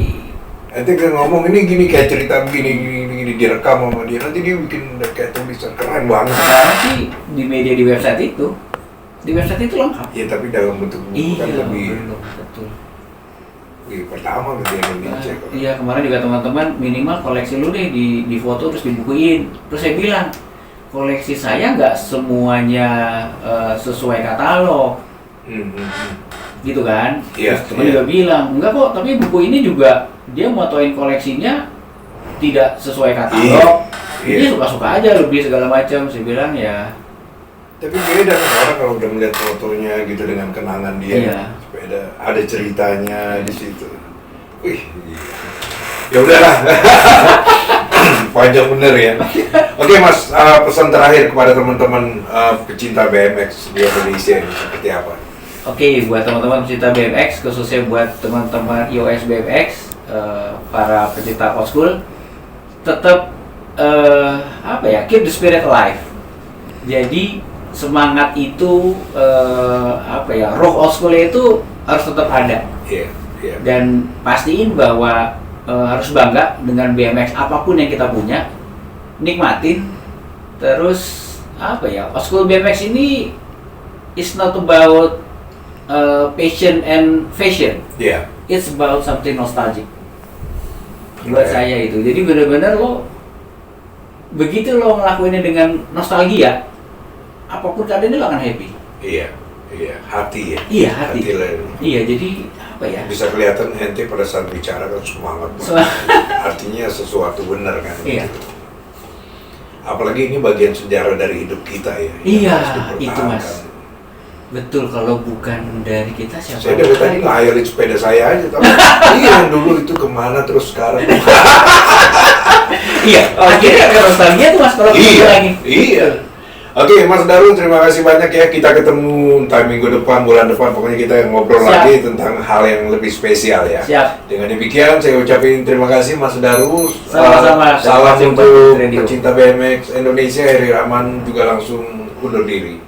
Nanti dia ngomong ini gini kayak cerita begini direkam sama dia. Nanti dia bikin kayak tulisan keren banget.
Sekarang sih di media di website itu lengkap.
Ya tapi dalam bentuk buku kan lebih
belum, betul.
pertama gitu Indonesia.
Iya, kemarin juga teman-teman minimal koleksi lu deh di foto terus dibukuin. Terus saya bilang, koleksi saya nggak semuanya sesuai katalog. Gitu kan?
Iya,
Terus teman juga bilang, enggak kok, tapi buku ini juga dia motoin koleksinya tidak sesuai katalog.
Iya.
Dia suka-suka aja lebih segala macam. Saya bilang ya.
Tapi beda kan orang kalau udah melihat fotonya gitu dengan kenangan dia.
Iya.
Sepeda ada ceritanya di situ. Wih. Ya udahlah. Panjang bener ya. Oke Mas, pesan terakhir kepada teman-teman pecinta BMX di Indonesia ini seperti apa?
Oke, buat teman-teman pecinta BMX, khususnya buat teman-teman iOS BMX, para pecinta old school, tetap keep the spirit alive. Jadi semangat itu roh old school itu harus tetap ada.
Iya, iya.
Dan pastiin bahwa harus bangga dengan BMX apapun yang kita punya, nikmatin. Terus old school BMX ini is not about passion and fashion.
Iya.
It's about something nostalgic. Buat saya itu. Jadi benar-benar begitu lo ngelakuinnya dengan nostalgia, apapun keadaannya lo akan happy.
Iya, iya, hati ya.
Iya, hati.
Lain.
Iya, jadi
Bisa kelihatan ente pada saat bicara kan semangat. Artinya sesuatu benar kan.
Iya.
Apalagi ini bagian sejarah dari hidup kita ya.
Iya, itu Mas. Betul, kalau bukan dari kita siapa?
Saya dari tadi ngayarin sepeda saya aja, tapi yang dulu itu kemana terus sekarang?
Iya, akhirnya ada nostalgia tuh Mas kalau kita lagi.
Iya. Oke, Mas Darul, terima kasih banyak ya. Kita ketemu entah minggu depan, bulan depan, pokoknya kita ngobrol lagi tentang hal yang lebih spesial ya.
Siap.
Dengan demikian, saya ucapin terima kasih Mas Darul.
Sama-sama.
Salam untuk pecinta BMX Indonesia. Heri Rahman juga langsung undur diri.